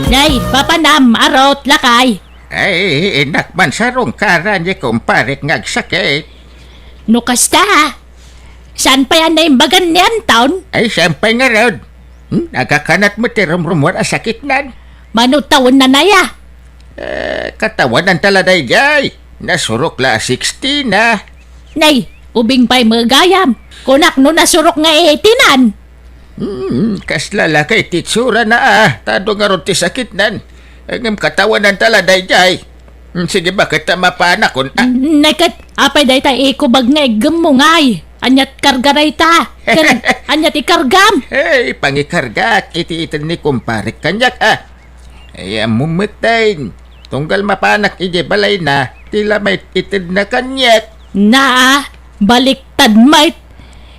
Nay, papanam, arot, lakay. Ay, inakman sa rungkaran niya kumparek ngagsakit. No kasta ha? Saan pa yan na imbagan niyan, taon? Ay, siyempre nga ron. Nagakanat mo tirum-rumor ang sakit nan. Manutawon na naya. Katawan ng taladay gay. Nasurok la 60 na. Nay, ubing pa'y magayam. Kunak no nasurok nga itinan. Kaslala kay titsura na Tado nga ron ti sakit nan. Ang katawan ng taladay gay. Sige ba kita mapana kun Nakat, apay day tayo ikubag nga igam mo ngay. Anyat kargaray ta. Anyat ikargam. Hey, pangikargak. Iti-itin ni kumparek kanyak Ay, mumitayin. Tunggal mapanak ije balay na. Tila may itid na kanyak. Na, baliktad mait.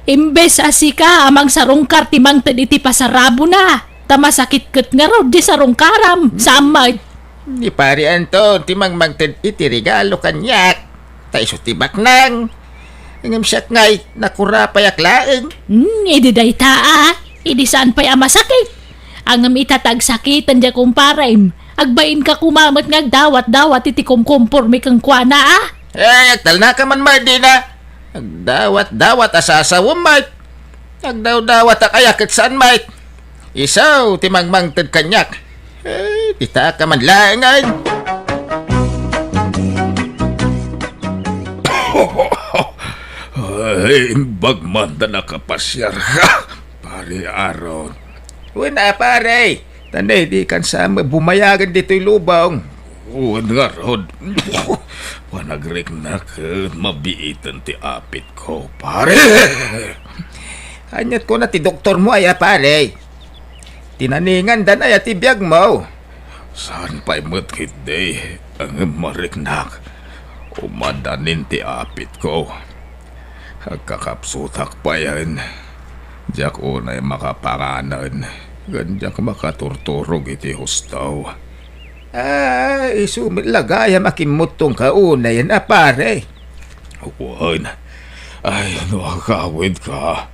Imbes asika amang sarungkar timang iti pasarabo na. Tamasakit ket nga raw di sarungkaram. Samay. Ni pari Anton, timang magtid iti regalo kanyak. Tayo tibak nang. Ngam siyak ngay, nakurapayak laeng. Idi day taa. Idi saan pa'y amasakit. Ang itatag sakitan dya kumparim. Agbain ka kumamat ngagdawat-dawat iti kumkumpurmi kang kuana Tal na ka man di na. Agdawat-dawat asasawam mait. Agdaw-dawat akayakit saan mait. Isaw, timang magtid kanyak. Kita ka man laeng ay. Ay, imbagman na nakapasyar ka, pare Aron. Una pare. Tanay di kan sa bumayagan dito'y lubang. Uwan nga, Rod. Panagrik na ka, mabiitan ti apit ko, pare. Anyat ko na ti doktor mo ay pare. Tinaningan dan ay ti biyag mo. Saan pa'y matkit day ang mariknak? Umadanin ti apit ko. Agkakapsutak pa yan. Diyak unay makapanganan. Gandiyak makaturturog iti hustaw. Ay, sumilagaya makimutong kauna yan pare. Uwan. Ay, nakakawid ka.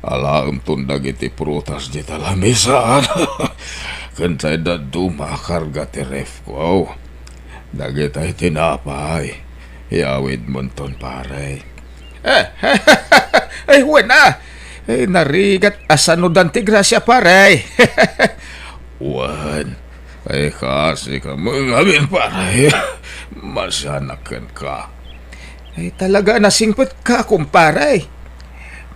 Alaam tundag iti prutas di talamisan. Kantay da dumakarga ti ref ko. Dagit ay tinapay. Yawid monton pare. Ay, wala. Ay, narigat asanudan ti grasya, pare. Wan. Ay kasi ka mga pare. Masanakan ka. Ay, talaga nasingpot ka, kumpare.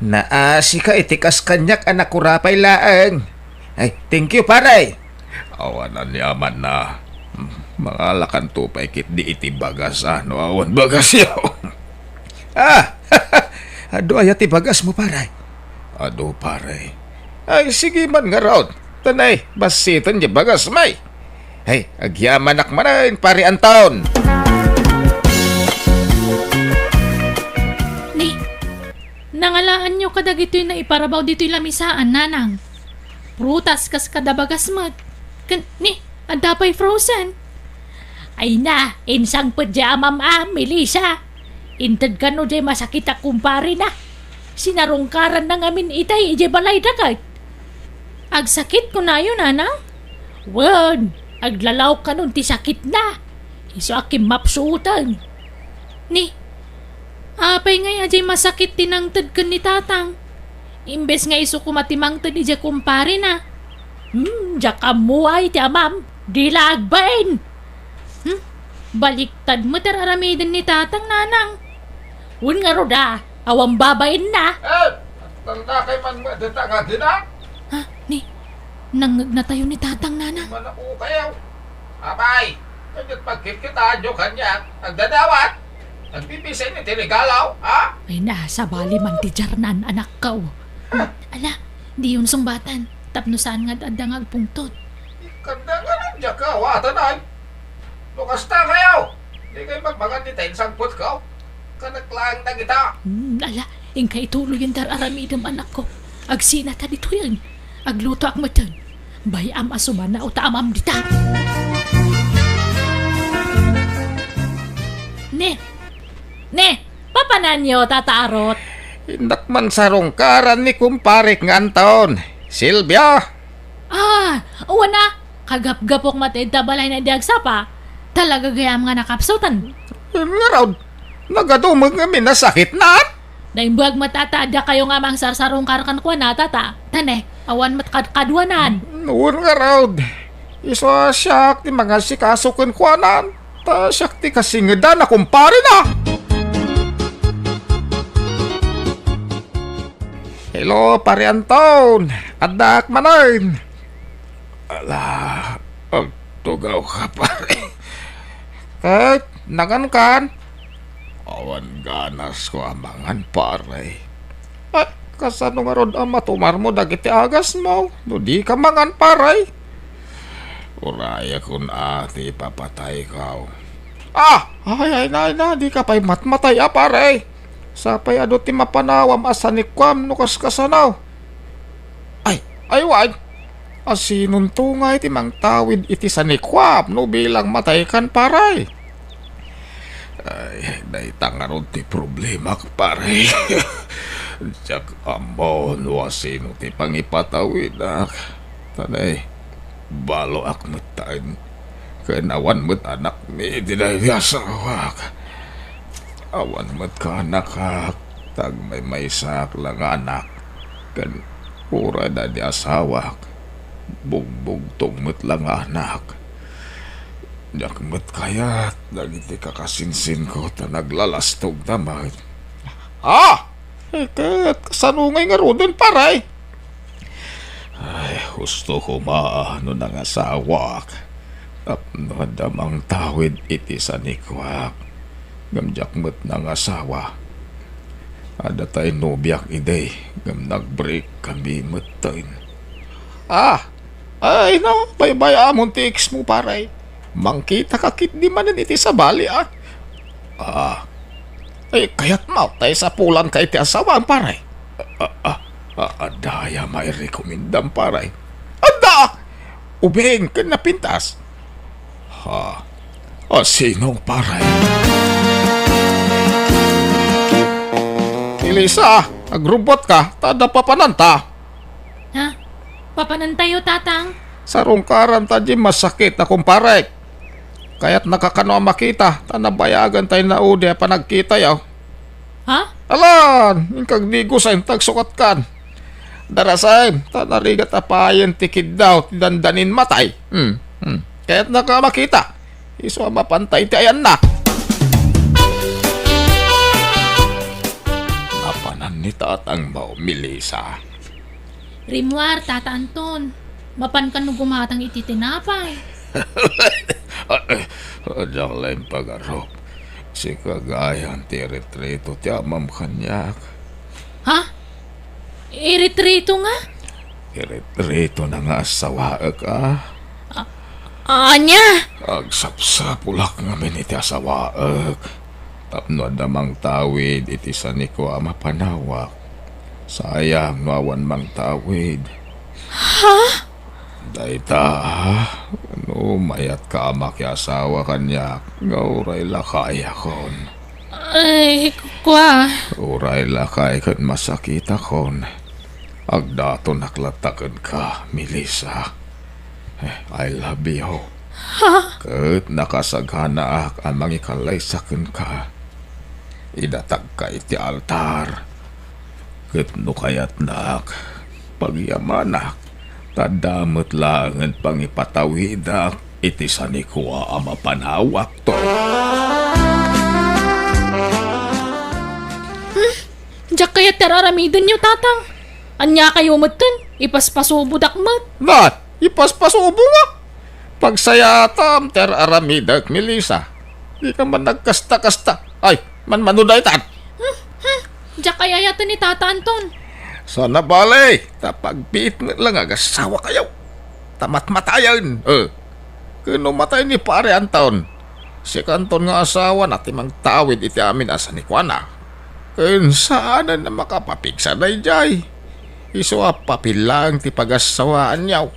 Naasi ka itikas kanyak anak kurapay laang. Ay, thank you, pare. Awanan yaman na. Mga lakan tupay kit di iti bagas no awan bagas yaw. Ado ay ati bagas mo, pare. Ado pare. Ay, sige man nga raw. Tanay, basitan di bagas may. Ay, agyaman akmanain, pare Anton. Ni, nangalaan nyo kadag ito'y na iparabaw dito'y lamisaan, nanang. Prutas kas kadabagas mat. Ni, adapay frozen. Ay na, insang padya Melissa. Intad ka no jay masakit kumpare na. Sinarungkaran na ngamin itay ije balay dagat. Agsakit ko na yun, nanang. Wan, aglalaw ka nun ti sakit na. Iso akim mapsuutan. Ni, apay ngay ajay masakit tinangtad ka ni tatang. Imbes nga iso kumatimangtad ije kumpare na. Diyak amuay ti amam. Dila agbain. Baliktad mo tararamidan ni tatang, nanang. Un nga roda, awang babain na. Tanda kay man mo, dita nga din ah. Ha, ni, nangag na tayo ni tatang, nanang. Manaku kayo. Abay, kanyat pagkikita nyo kanya, nagdadawat. Nagpipisay ni tinigalaw, ha? Ay na, sa bali man ti Jarnan, anak ka. Ala, di yun sumbatan. Tapno saan nga adangag pungtot. Kanda nga lang dyan ka, watan ay. Lukas na kayo. Di kayo magmagan ni Teng sangpot ko. Kanaklang na kita. Ala, ingkay tuloy yung dararamidam anak ko. Agsina ta dito yan. Agluto ak matan. Bayam asumana o taamam dita. Ne, papanan nyo, tataarot. Indak man sarungkaran ni kumpare ng Anton. Silvia. Uwan na. Kagap-gapok matid tabalay na diagsapa. Talaga gayam nga nakapsutan. Nga raw, nagadumag nga minasakit na. Naimbuag matataada kayo nga mang sarsarong karkan ko na tata. Tane, awan matkadkadwanan. Noon nga raw, iso siyak ti mga sikasukon kwanan. Ta siyak ti kasingadan na kumpare na. Hello, pare Anton. Adak manain. Ala, tugaw ka pare. Kahit nangan kan. Awan ganas ko amangan pare. Ay, kasano nga rod ang matumar mo dagiti agas mo. No di ka mangan paray. Uraya kun ati papatay ka. Ay, na, di ka pa'y matmatay paray. Sapay ado ti mapanawam asanikwam nukas kasanaw. Ay, wag. Asinon tungay ti mang tawid iti sanikwam no bilang matay kan paray. Ay, naitangarod ti problema ka pare. Diyak amon wasino ti pangipatawid ak. Tanay, balo ak mutain. Kanawan mo't anak ni dinayasawak. Awan mo't ka anak ak. Tag may sak lang anak. Kan pura na di asawak. Bugbog tungmot lang anak. Yakmat kayat, nagiti kakasinsin ko ta naglalastog damay. Kat kasanungay nga rodon paray. Ay, gusto ko maano ng asawak. Tapno damang tawid iti sa nikwak. Gamjakmat ng asawa. Ada tayo nobyak iday. Gam nagbreak kami matain. Ay no, bye-bye amon ti ex mo paray. Mangkita kakit di manan iti sa bali Ay, kaya't mautay sa pulan kay ti asawa paray. Adaya may rekomendam paray. Ada! Ubing ka na pintas. Sinong paray? Elisa, agrubot ka, tada papananta. Ha? Papanantayo, tatang? Sarungkaran ta di masakit na kumpare. Kaya't nakakano makita, tanabayagan tayo na udi pa nagkita yaw. Ha? Alan, ingkag digo sa tagsukat kan. Darasain, tanarigat apayan tikid daw, dandanin matay. Kaya't nakamakita, iso mapantay ti ayan na. Napanan ni tatang bao, Melissa. Rimwar, Tata Anton. Mapan ka nung gumatang ititinapay. Diyak lang pag-arop. Si kagayan ti retrito ti amam kanyak. Ha? Iritrito nga? Retrito na nga asawa ka. Anya? Agsapsapulak nga iti asawaak. Tapno damang tawid iti saniko ama panawak. Sayang nawan mang tawid. Ha? Dayta, ano mayat ka amak asawa kanyak. Ngauray lakay akon. Ay, kwa. Uray lakay kan masakit akon. Agdato naklatakan ka, Melissa. I love you. Kat nakasaghana ak ang mangikalay sakin ka. Idatag ka iti altar. Kat no kayat nak, pagyamanak, tadamot lang ang pangipatawidak, iti sanikwa ama panawak to. Diyak kaya teraramidan niyo, tatang. Anya kayo matan, ipaspasubudak mat. Nat, ipaspasubo nga. Pagsayatam, teraramidak, Melissa. Di ka man nagkasta-kasta. Ay, manuday tat. Diyak kaya yata ni Tata Anton. Sana balay, tapagpiit nga lang agasawa kayo. Tamat-matayan. Kano matay ni pare Anton. Si Kanton nga asawa na timang tawid iti amin asa ni Kuana. Kun saan na makapapigsa na jay. Iso papilang ti pagasawaan niyaw.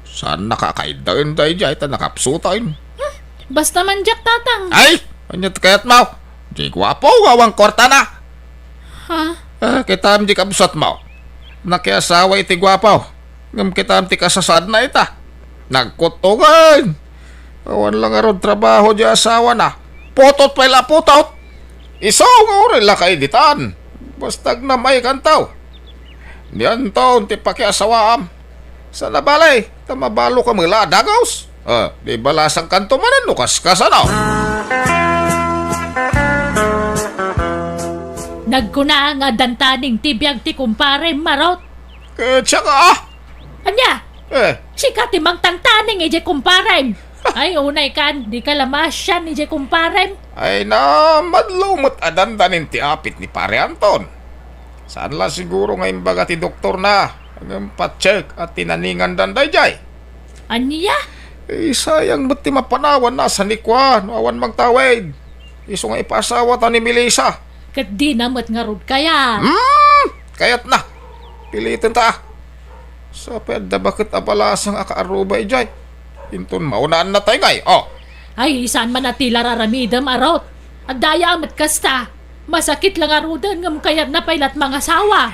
Saan nakakaidaan day jay ta nakapsutain. Basta man diyak, tatang. Ay, anyat kayat mo. Di gwapo gawang korta na. Ha? Kita am di kabsat mo. Nakiasawa iti gwapaw. Ngam kita am ti kasasad na ita. Nagkutungan. Awan lang aron trabaho di asawa na. Putot pa ila putot. Isaw nga uri lakay ditan. Bastag na may kantaw. Niyan taon ti pakiasawaam. Sa nabalay, tamabalo ka mga dagaws. Di balasang kanto manan lukas ka sana. Nagkuna nga dantaning tibiyag ti kumpare marot. Tsaka Anya? Sika ti mang tantaning ije kumpare. Ay, unay kan, di ka lamasyan ije kumpare. ay na madlumot adandanin ti apit ni pare Anton. Saan la siguro nga imbaga ti doktor na ang pa-check at tinaningan danday jay. Anya? Sayang ba't ti mapanawan na sa nikwa no awan magtawid. Iso nga ipasawa ta ni Melissa. Kat di namat nga rod kaya. Kayat na. Pilitin ta. Sa pwede bakit abalasang akaarubay jay. Inton maunaan na tayo ngay. Ay, saan man natila raramidam arot. At daya amat kasta. Masakit lang arudan ngam kayat na pailat mga sawa.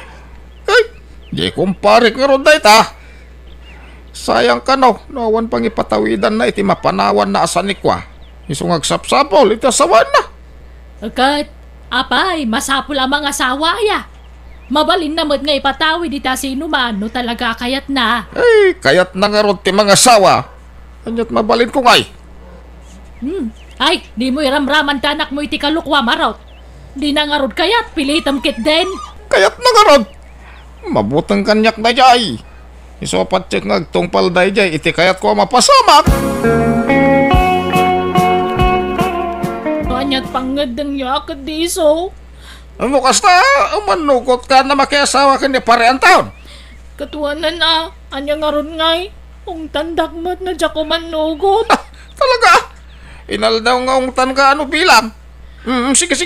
Ay, di kumpare nga ron day ta. Sayang ka no. Nawan pang ipatawidan na iti mapanawan na asanikwa. Isong agsapsapol iti asawan na. Agad, apay, masapul ang mga sawa ya. Mabalin naman nga ipatawid ita sino man no talaga kayat na. Ay, kayat na nga ron ti mga asawa. Anyat mabalin ko ngay. Ay, di mo iramraman tanak mo iti kalukwa marot. Di na nga rod kayat, pilitam kit den. Kayat na nga ron. Mabutang kanyak na jay. Isopat check ngagtungpal day jay. Iti kayat ko mapasamak. Kanyat pangadang yakad di so. Ano kasta, manukot ka na makiasawa ka ni pare Anton. Katuanan na, anya nga ron ngay. Kung tandakmat na dya ko manugot. Talaga? Inaldaw nga ungtan ka ano bilang. Sige.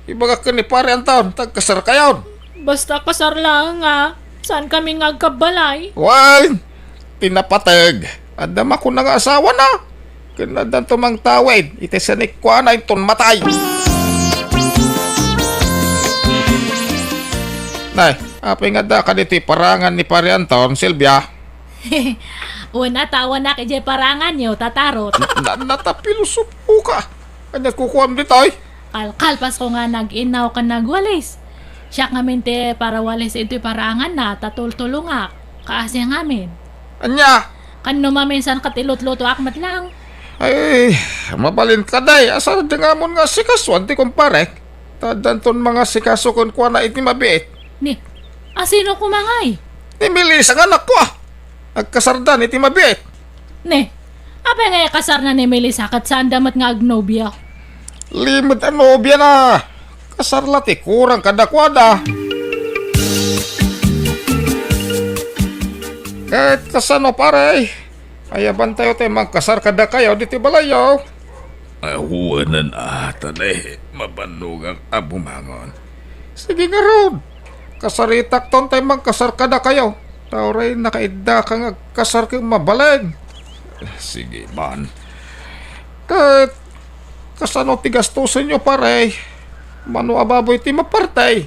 Ibaga ka ni pare Anton, tagkasar kayon. Basta kasar lang nga. Saan kami ngagkabalay? Well, tinapatag. Adam ako na nga asawa na. Kanadan tumang tawid. Ite sa nikwa na iton matay. Nay, apay nga da ka dito parangan ni pare Anton, Silvia. Una tawa na kay Jay parangan nyo, tatarot. Natapilusupo ka. Kanya kukuha mo dito ay. Kalpas ko nga nag-inaw ka nagwalis. Siya nga mente para walis ito'y parangan na, tatultulong nga. Kaasi nga amin. Anya. Kano maminsan katilot-luto akmat lang. Ay, mabalin ka day. Asa nga mo nga sikaswan ti kumpare. Tadanton mga sikaso kon kuha na iti mabiit. Ni, asino kumangay? Ni Milis ang anak ko ah. Agkasardan iti mabiit. Ne, apa nga kasar na ni Melissa kat saan damat nga agnobya? Limit ang nobya na. Kasarlati kurang kadakwada. Kahit kasano pare. Ayaban tayo tayo magkasar kada kayo dito balayaw. Ahuwanan ata na mabanugang abumangon. Sige nga ron. Kasaritak ton tayo magkasar kada kayo. Tauray nakaida ka nga kasar kang mabalag. Sige man. Kahit kasano tigastusin nyo pare. Mano ababoy ti mapartay.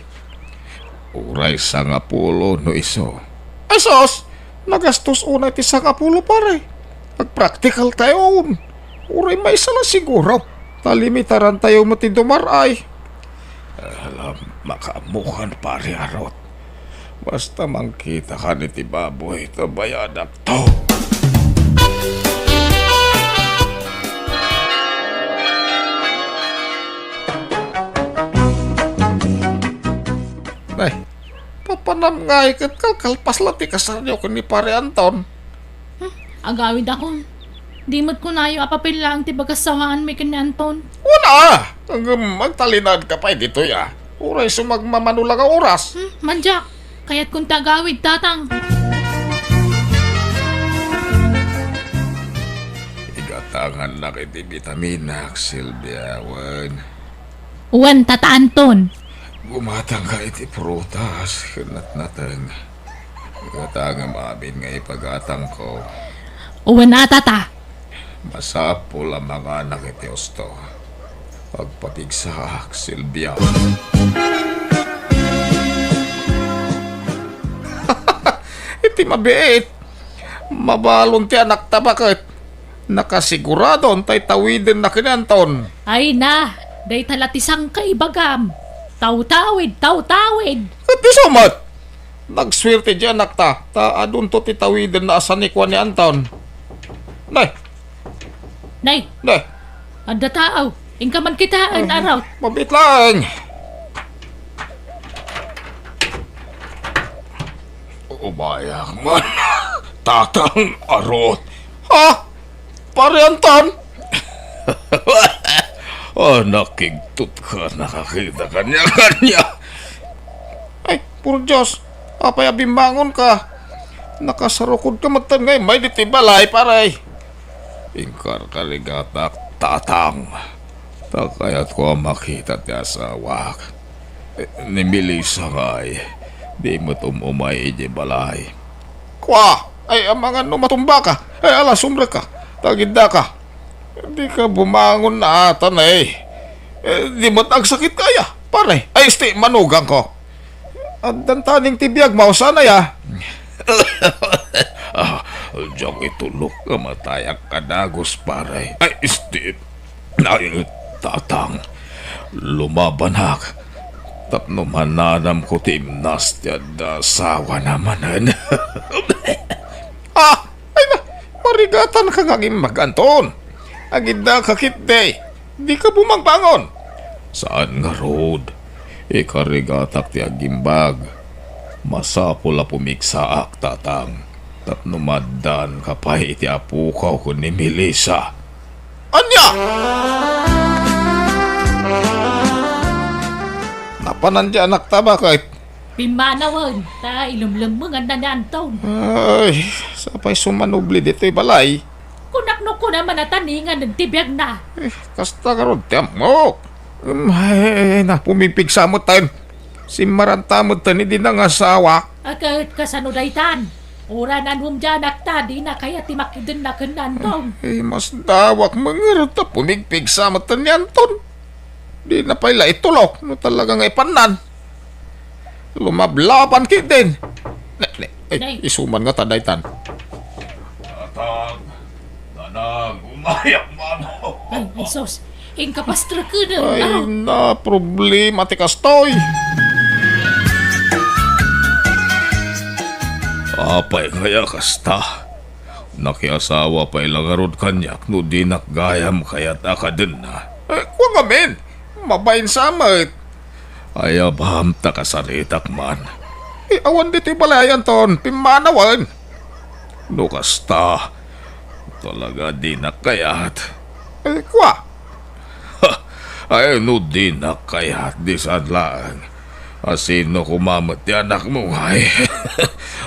Uray sa nga pulo no iso. Ay sos! Nagastos una ti sa nga pulo pare. Pag-practical tayo. Uray may isa lang siguro. Talimitaran tayo matidumaray. Alam, makamukan pare arot. Basta mangkita ka ni ti baboy, ito bayadak to. Ay, papanam nga ikat kalpas lang ti kasar niyo ni pare Anton. Agawid ako. Di mo't ko nayo apapil lang ti bagasawaan may kanya Anton. Wala! Hanggang magtalinad ka pa dito ya. Uray sumagmamanulang ang oras. Manjak, kaya't kung tagawid tatang. Igatangan na kiti vitaminak, Silvia, Uwan tata Anton. Gumatang ka iti prutas, kinat-natang. Igatangan maamin nga ipagatang ko. Uwan atata. Masapo lang mga anak iti osto. Pagpapigsak, Silvia. Iti mabiit. Mabalon ti anak tabakit. Nakasigurado tay tawidin na kinanton. Ay na, day talatisang kaibagam. Taw-tawid, taw-tawid. At di sumat. Nagswerte di anak ta. Ta adun to ti tawidin na asanikwa ni Anton. Nay, Nay, nay. ada tao. Ingka man kitaan araw. Mabit lang. Umayak man. Tatang arot. Ha? Pare Anton? Nakigtut ka. Nakakita kanya-kanya. Ay, puro Diyos. Apay abimbangon ka. Nakasarukod ka matan ngayon. May ditibalay, paray. Ingkar kaligatak tatang. Takayat ko makita ti asawak. Ni Melissa ngay. Di mo umay iji balay. Kwa! Ay, ang mga matumba ka. Ay, ala, sumra ka. Tagida ka. Di ka bumangon na ata na eh. Di mo't agsakit kaya. Pare, ay, manugang ko. At dantaning tibiyag, mausanay ah. Diyak itulog ka matayak kadagos pare. Ay, ay, tatang. Lumabanak. Tapno mananam ko timnas tiyada sawa namanan. Ay na, marigatan ka ngaging maganton. Agid na kakit day. Di ka bumangbangon. Saan nga road? Ikarigatak ti agimbag. Masapula pumiksaak tatang. Tapno madan kapay iti apukaw ko ni Melissa. Anya! Napanandya anak tabakit. Pimanawan, ta ilumlum mo nga na Anton. Ay, sapay sumanubli dito'y balay. Kunakno ko naman na taningan ng tibiyag na. Kasta karon tiyamok. Ay, na pumipig samot tayo. Si marantamod tani din ang asawa. Agad kasano daytan. Uranan humdyan akta, di na kaya timakidin na kanantong. Ay, mas dawak mga ta pumipig samot tani Anton. Di na pala itulok. No talagang ipanan. Lumablapan kitin. Ay, Nay. isuman nga tadaytan. Ay, mano. Ay, sos. Ingkapastra ka na. Ay, Araw. na problema ti kastoy. Apay kaya kasta. Nakiasawa pa ilangarod kanyak no di nakgayam kaya't akadun na. Kung amin, mabayin samat. Ay abaham ta kasaritak man. Awan dito balayan ton, pimanawan. No kasta, talaga di nakayat. Kwa? Ay no di nakayat di saan lang. Asino kumamat ti anak mo ay.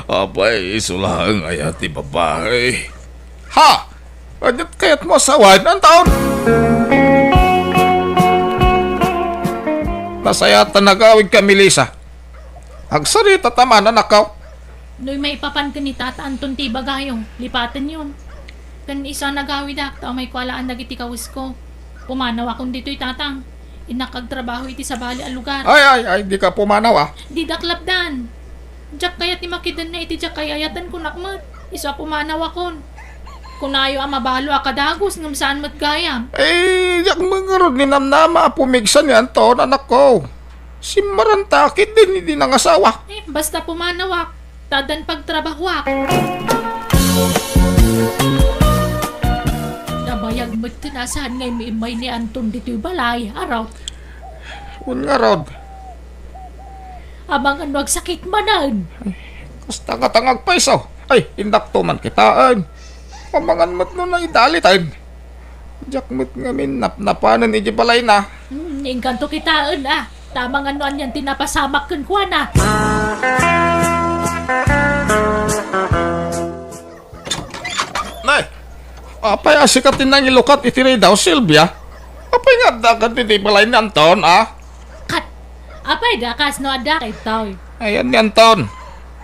Apay isulaang ayat ti babae. Ha? Anyat kaya't mo asawan ang taon? Nasayatan nagawig ka, Melissa. Agsarita taman na nakaw. Noy may papan ka ni Tata Anton ti bagayong. Lipatan yun. Kan isa nagawid tao may kwalaan nagiti kawis ko. Pumanaw akong dito'y tatang. Inakagtrabaho iti sa bali ang lugar. Ay, di ka pumanaw ah. Di daklapdan. Diyak kayat ni makidan na iti diyak kayayatan ko nakmat. Isa pumanaw akon. Kunayo ang mabalo akadagos ngam saan mat gayam. Yak mga ron ni namnama pumigsan ni Anton, anak ko. Si Marantakit din, hindi nangasawa. Basta pumanawak. Tadan pagtrabahwak. Nabayag mo't tinasahan ngay may ni Anton dito'y balay. Araw. Un nga ron. Abang ano agsakit manan. Basta katangag paisaw. Ay, indak to man kitaan. Pamangan mo't no na idalitan. Diyak mo't ngamin napanan iji balay na. Ingkanto kitaan ah. Tamang ano yan tinapasamak kan kwa na. Nay, apay asikatin na nilukat itiray daw, Sylvia. Apay nga dagat iti balay ni Anton, ah. Kat. Apay dakas no ada kay tao. Ayan ni Anton.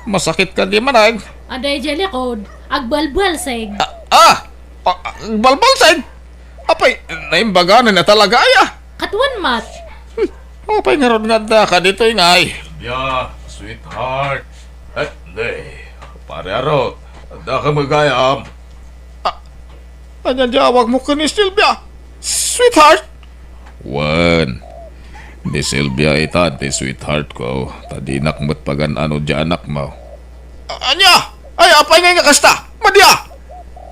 Masakit ka di manag. Aday jelikod. Agbalbal seg. Balbalsay. Apay, naimbaganan na talaga ay Katuan mat. Apay nga ron nga da ka dito ingay. Sylvia, sweetheart. Hindi. Pare arot. Da ka magayam. Anyan jawag mo ka ni Sylvia. Sweetheart. Wan. Di Sylvia itati sweetheart ko. Tadinak mo't pagan ano dyan anak mo. Anya! Ay, apay nga kasta! Madya!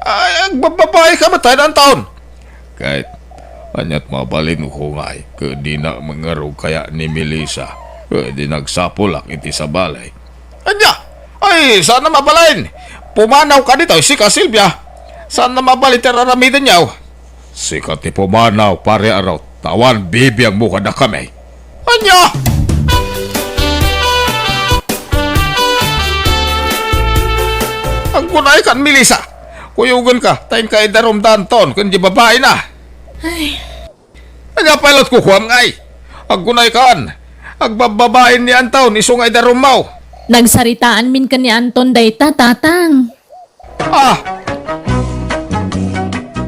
Ay, agbababae ka matay ng taon! Kahit, anyat mabalin ko nga ay, di na mangarog kaya ni Melissa. Di nagsapulak iti sa balay. Anya! Ay, sana mabalin! Pumanaw ka dito, sika Sylvia! Sana mabalin teraramidan niyaw? Sika ti pumanaw, pare araw. Tawan, bibi ang mukha na kami. Anya! Ang kunay kan, Melissa. Kuyugan ka, tayo ka idarom danton, kundi babae na. Ay. Nagapalot ko kuwam ngay. Ang kunay kan, agbababain ni Anton, isong idarom mo. Nagsaritaan min ka ni Anton dayta tatang.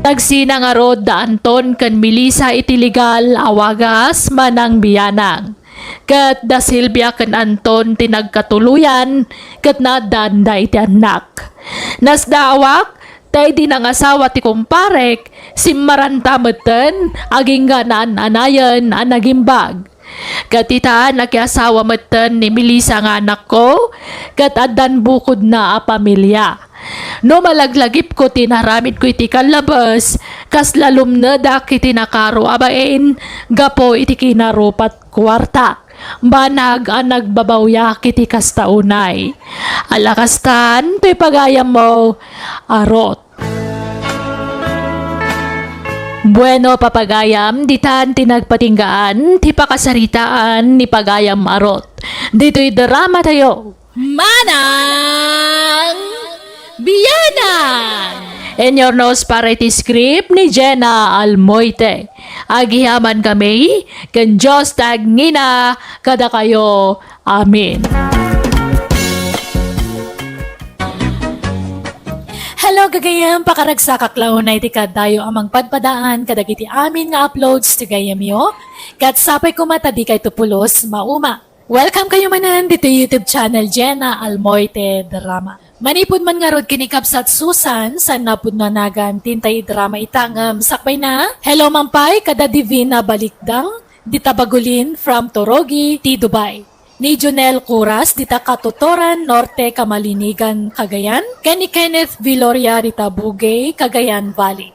Tagsina nga rod da Anton kan Melissa iti legal awagas manang biyanang. Kat da Sylvia kan Anton tinagkatuluyan kat na danda iti anak. Nas dawak tay di nang asawa ti kumparek si Maranta meten aging ganan anayan anagimbag. Katitaan nakiasawa meten ni Melissa nga anak ko kat adan bukod na a pamilya. No malaglagip ko tinaramid ko iti kalabas kas lalom na dak iti nakaro abain gapo iti kinarupat kwarta. Banag ang nagbabawyak iti kastaunay. Alakastan, pipagayam mo, arot. Bueno papagayam, ditan tinagpatinggaan, ti pakasaritaan ni pagayam arot. Dito'y drama tayo. Manang Biyanang! In your nose para iti script ni Jenna Almoite. Agihaman kami, kan Diyos tagngina, kada kayo. Amen. Hello gagayam, pakaragsakaklaw na iti kadayo amang padpadaan kadagiti amin nga uploads ti gayam yo. Kat sapay kumata di kay tupulos, mauma. Welcome kayo manan dito YouTube channel Jenna Almoite Drama. Manipod man nga rod kinikapsat Susan sa napod na nagan tintay drama itangam sakbay na. Hello mampay kada divina balikdang dita bagulin from Torogi, ti Dubai. Ni Jonel Curas dita Katutoran Norte Kamalinigan, Cagayan. Ken ni Kenneth Viloria dita Bugay, Cagayan Valley.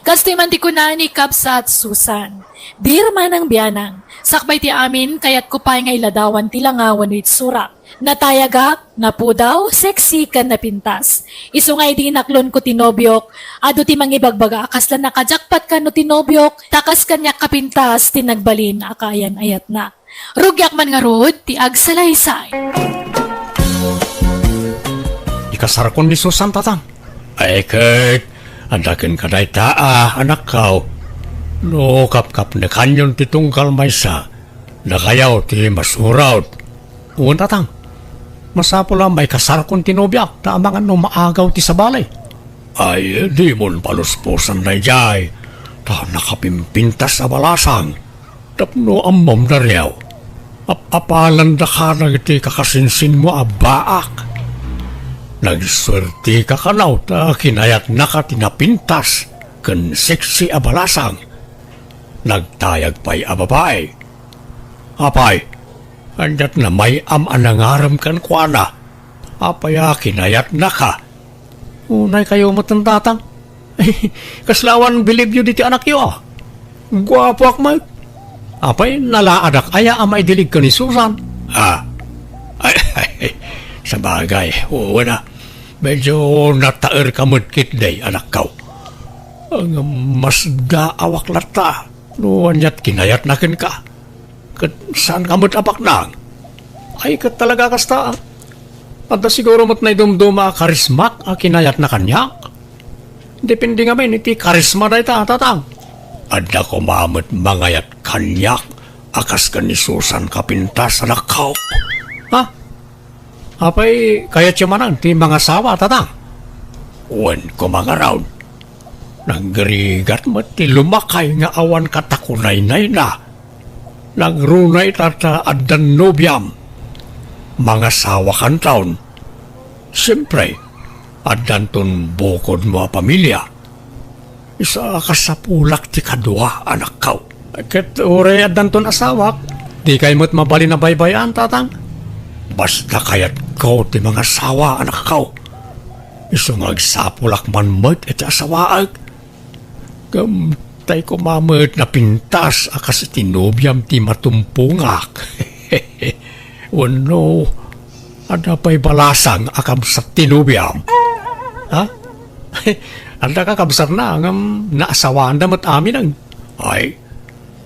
Kastoy man di ko na ni Kapsat Susan. Dir man ang biyanang. Sakbay ti amin kayat ko pa nga iladawan ti langawan with surak. Natayagak, napudaw, sexy kan napintas. Iso nga di naklon ko tinobyok. Ado ti mangibagbaga akas lang nakajakpat ka no tinobyok. Takas kanya kapintas tinagbalin akayan ayat na. Rugyak man nga rod ti agsalaysay. Ikasarakon ni Susan tatang. Ay Kurt, andakin ka day anak kau. No kap na kanyon ti tungkal maysa. Nakayaw ti masuraw. Uwan tatang, masapo lang may kasarakon tinobyak na amangan no maagaw ti sabalay. Ay, di mon paluspusan na jay. Ta nakapimpintas sa balasang. Tapno amom na riyaw. Apalan da ka na iti kakasinsin mo abaak. Nagswerti ka kanaw ta kinayat na ka tinapintas kan seksi abalasang. Nagtayag pa'y ababay. Apay, andat na may anangaram kan kuana. Apay kinayat na ka. Unay kayo matandatang. Kaslawan believe you diti anak yo. Gwapo ak may. Apay nalaadak aya amay dilig ka ni Susan. Ay, sa bagay, na. Medyo nataer ka mudkit day anak kaw. Ang mas daawak lata. Noon yat kinayat nakin ka. Kat saan ka mo't apak nang? Ay kat talaga kasta. At siguro mo't na idumduma karismak a kinayat na kanyak. Depende nga may niti karisma na ita tatang. Adda ko mamot mangayat kanyak akas ka ni Susan kapintas sa nakaw. Ha? Apay kaya siya manang ti mga sawa tatang. Uwan ko mga round. Naggarigat mo ti lumakay nga awan katakunay-nay na. Nagrunay tata addan nobyam. Mga sawa kan taon. Siyempre, addan ton bukod mo pamilya. Isa ka sa pulak ti kadwa anak kaw. Ket ure addan ton asawak. Di kay mo't mabali na baybayan tatang. Basta kayat ko ti mga sawa anak kaw. Iso nga agsapulak man mo't iti asawaag. Gamtay ko mamut na pintas akas tinubyam ti matumpungak. Wano, ada pa'y balasang akam sa tinubyam. Ha? Anda ka kabsar na ngam naasawaan damat amin ang. Ay,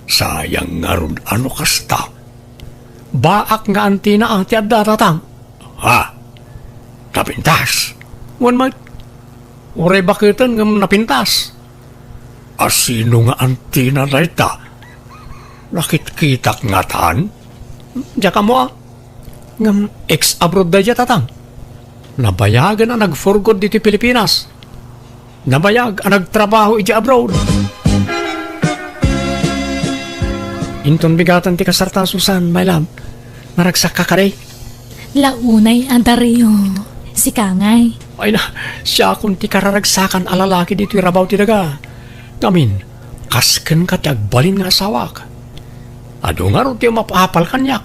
sayang nga ron ano kasta. Baak nga anti na ang tiada tatang. Ha? Napintas. Wan mat. Uray bakitan ngam napintas. Asino nga anti na rayta? Nakit-kitak nga taan? Diya ka mo Ngam ex-abroad da diya tatang. Nabayagan ang nag-forgod dito Pilipinas. Nabayag ang nagtrabaho iti abroad. Inton bigatan ti kasarta Susan, my love. Naragsak ka karay. Launay andario. Si Kangay. Ay na, siya kung ti kararagsakan alalaki dito irabaw ti daga. Ngamin, kasken ka tagbalin nga asawak. Ado nga ro tiyo mapapal kanyak.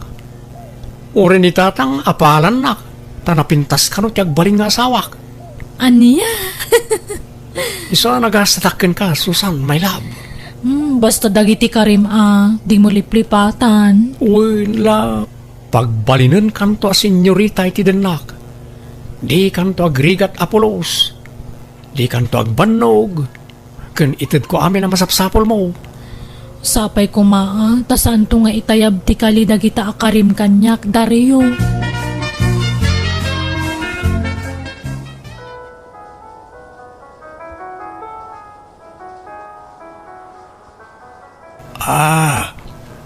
Uri ni tatang apalan nak. Tanapintas ka no tagbalin nga asawak. Aniya? Isa nagasataken ka, Susan, my love. Basta dagiti karim di mo liplipatan. Uy, la. Pagbalinan kanto a senyorita iti denak. Di kanto agrigat Apolos. Di kanto agbannog. Ken itid ko amin ang masapsapol mo. Sapay ko tasaan to nga itayab ti kali dagita akarim kanyak, Dario.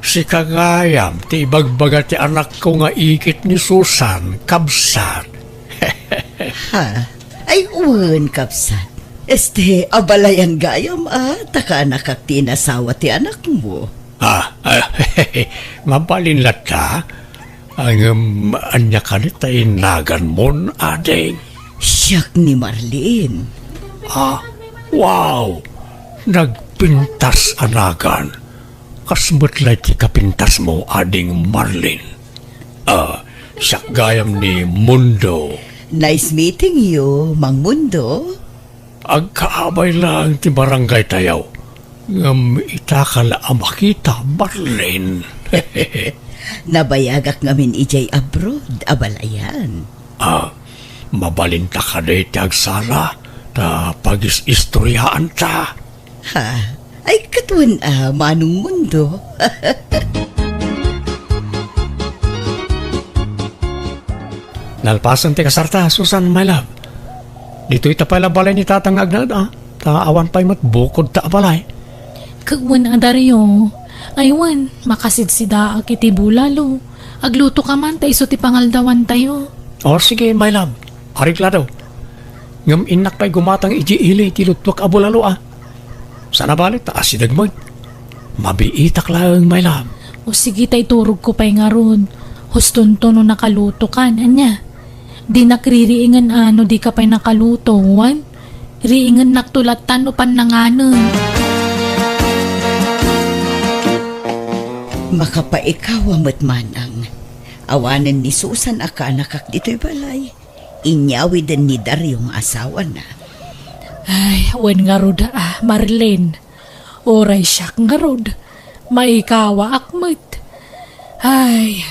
Si Kagayam, ti ibagbaga ti anak ko nga ikit ni Susan, kabsat. Ha? Ay, uwan, kapsat. Abalayan gayam, taka anak tinasawa ti anak mo. Mabalin lata, Ang anya kanit ay nagan mon, ading. Siyak ni Marlene. Ah, wow! Nagpintas anagan. Kasmutlay ti kapintas mo, ading Marlin. Siya gayam ni Mundo. Nice meeting you, Mang Mundo. Agkaabay lang ti barangay tayaw. Ngam itakala ang makita, Marlin. Nabayagak ngamin ijay abroad, abalayan. Mabalinta ka na iti agsala, ta pag-istoryaan ta. Ha? Ay, katuan Manong Mundo. Nalpasan ti kasarta, Susan, my love. Dito ita pala balay ni Tatang Agnad, Taawan pa'y matbukod ta balay. Kagwan adaryo. Aywan, makasidsida kiti bulalo. Agluto ka man, ta iso ti pangaldawan tayo. O sige, my love. Arigla daw. Ngam inak pa'y gumatang iji-ili ti lutwak abulalo, Sana balit ta asidag mo. Mabiitak lang, my love. O sige tay turog ko pa'y nga ron. Huston to no nakaluto kan, anya. Di nakririingan di ka pa'y nakaluto, wan. Riingan naktulatan o pananganan. Makapaikaw amat manang. Awanan ni Susan aka nakak dito'y balay. Inyawi din ni Daryong asawa na. Ay, wan nga rod Marlene. Oray siyak nga rod. Maikawa akmat. Ay,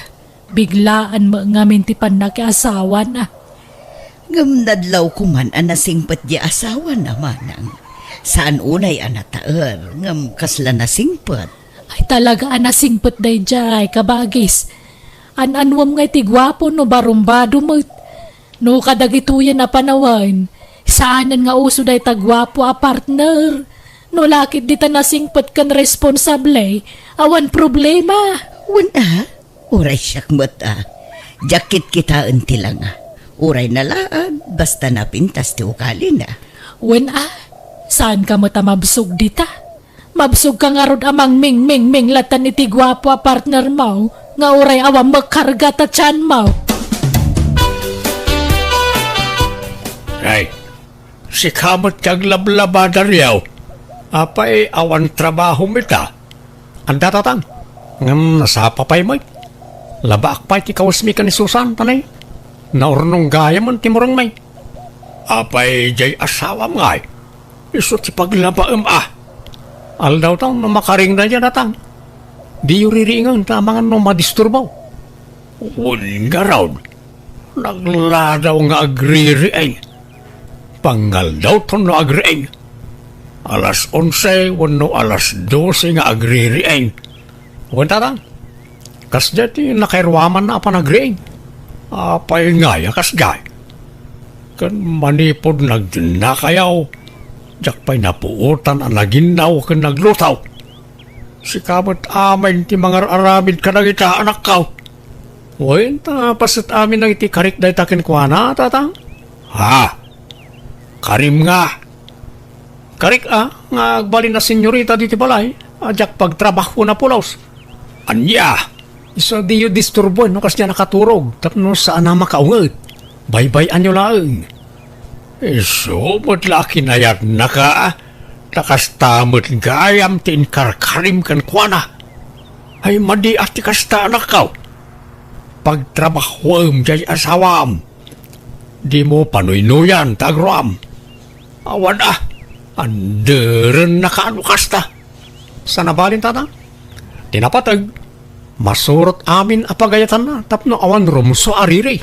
biglaan mo nga mintipan na asawa na. Ngam nadlaw ko man anasingpat di asawa na manang. Saan unay anataer, ngam kasla nasingpat. Ay talaga anasingput day jay kabagis. Ananwam nga tigwapo no barumbado mo. No kadagituyan na panawan. Saanan nga uso day tagwapo a partner. No lakit dita nasingput kan responsable. Awan problema. Wala, uray siyak mata. Jakit kita lang Uray na laan, basta napintas ti ukali na. Wen saan ka mata mabsog dita? Mabsog ka nga rod amang ming latan iti gwapo a partner mo, nga uray awang magkarga ta tiyan mo. Ay, si kamot kag lablabadar yaw. Apay awan trabaho mita. Anda tatang, ngam nasapa pa'y may. Labaak pa'y ti kawasmi ka ni Susan, tanay. Naurnong gaya man timurang may. Apay jay asawa ngay. Iso ti paglabaam Aldaw tang no makaring na dyan atang. Di yung ririingan ta mga no madisturbaw. Uling nga raw. Nagladaw nga agririing. Pangal daw to no agriing. Alas 11, wano alas 12 nga agririing. Huwag tatang. Kas dati nakairwaman na pa nagriing. Apay nga yakas gay. Kan manipod nagdinakayaw. Jak pa'y napuutan ang naginaw kan naglutaw. Si kamot amin ti mga aramid ka nagita anak kaw. Uy, pasat amin nang iti karik dahi takin kwa na, tatang? Ha? Karim nga. Karik nga agbali na senyorita diti balay. Jak pagtrabaho na pulaws. Anya, isa di yung disturbo, no, kasi niya nakaturog. Tapno saan na makaungat. Bye-bye anyo lang. So, laki na yan nakastamot gayam tin karkarim kan kuana. Ay madi ati kasta anak kau. Pagtrabahom jay asawam. Di mo panuy-nuyan tagram. Awan anderen nakaano kasta. Sana balin tatang? Tinapatag. Masurot amin apagayatan na tapno awan rumso ariri.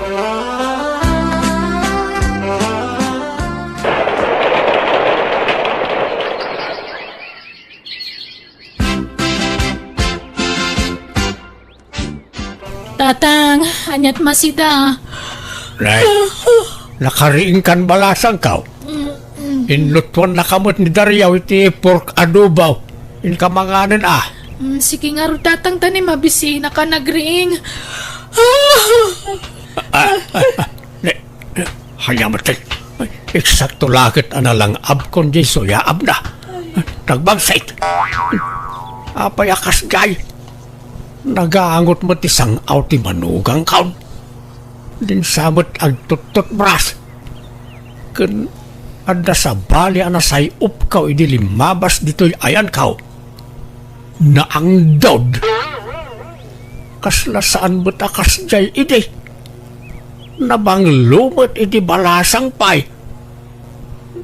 Tatang, anyat masida. Right. Nakariing kan balasang kau. Inlutuan na kamot ni Daryaw iti pork adobaw. Inkamanganan Sige nga ro tatang tanim mabisi na ka nagriing. Hanya matay. Eksakto lakit lang abkon di soya abna. Nagbagsait. Apay akas gay. nagaangot mo tisang ti manugang kaon. Din samot ag tutot bras. Ken adda sa bali anasay upkaw idi limabas dito'y ayan kaw. Naangdod. Kasla saan mo't akas jay idi. Nabang lumot idi balasang pay.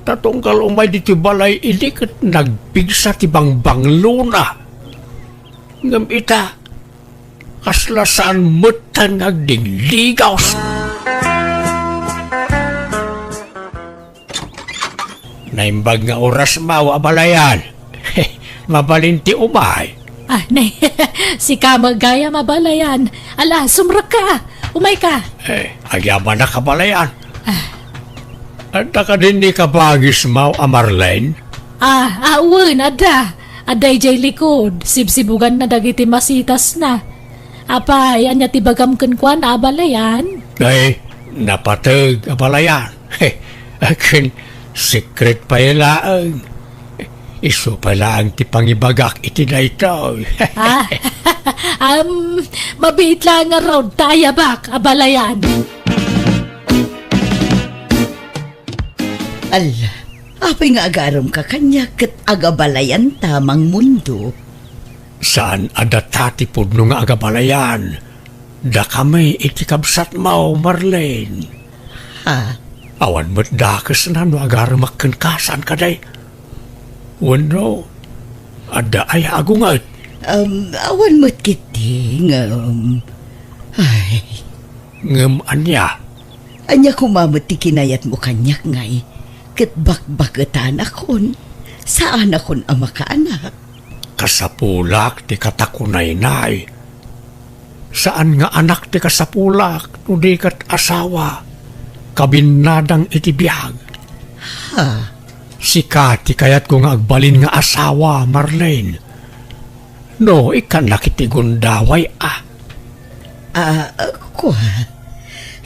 Tatungkal umay diti balay idi ket nagpigsa ti bangbanglo na. Ngam ita, kasla saan mo't nagdigligaw. Naimbag nga oras mawa balayan. Mabalinti umay. Ah, nay, si Kamagaya mabalayan. Ala, sumra ka. Umay ka. Agyaman na kabalayan. At ka din ni kabagis mau Marlene? Awan, ada. Aday jay likod. Sibsibugan na dagiti masitas na. Apay, anya tibagam kenkwan abalayan. Ay, napatag abalayan. Akin, secret pa ilaang. Iso pala ang tipangibagak iti na ito. Mabit lang nga raw tayabak, abalayan. Ala, apay nga agaram ka kanya ket agabalayan tamang mundo. Saan adatati po nung agabalayan? Da kami iti kabsat mau, Marlene. Ha? Awan mo't dakas na no agaramak kasan kaday. Wano, ada ay agungat. Awan mo't kiti ay, Ngam anya, anya kumamot ti kinayat mo kanyak ngay. Ket bakbaketan akon. Saan akon ang makaanak? kasapulak ti katakunay-nay. Saan nga anak ti kasapulak, no di kat asawa, kabinadang iti biyag. Ha? Sikati kayat ko nga agbalin nga asawa, Marlene. No, ikan nakiti gundaway Kuha.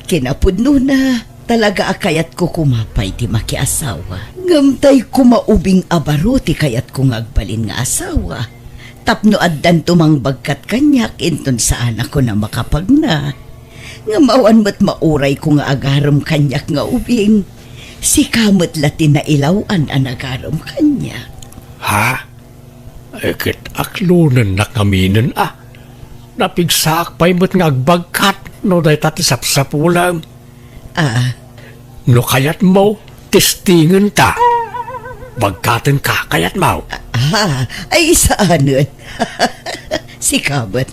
Kinapudno na talaga akayat ko kumapay ti makiasawa. Ngamtay kumaubing abaro ti kayat ko nga agbalin nga asawa. Tapno addan tumang bagkat kanyak inton saan ako na makapagna. Nga mawan mo't mauray ko nga agaram kanyak nga ubing. Si kamot latin na ilawan ang agaram kanyak. Ha? Ekit aklunan na kaminin Napigsak pa'y mo't nga agbagkat no day tati sapsapulang. No kayat mo, testingan ta. Bagkatan ka kayat mo. Ay saan nun? Si kamot,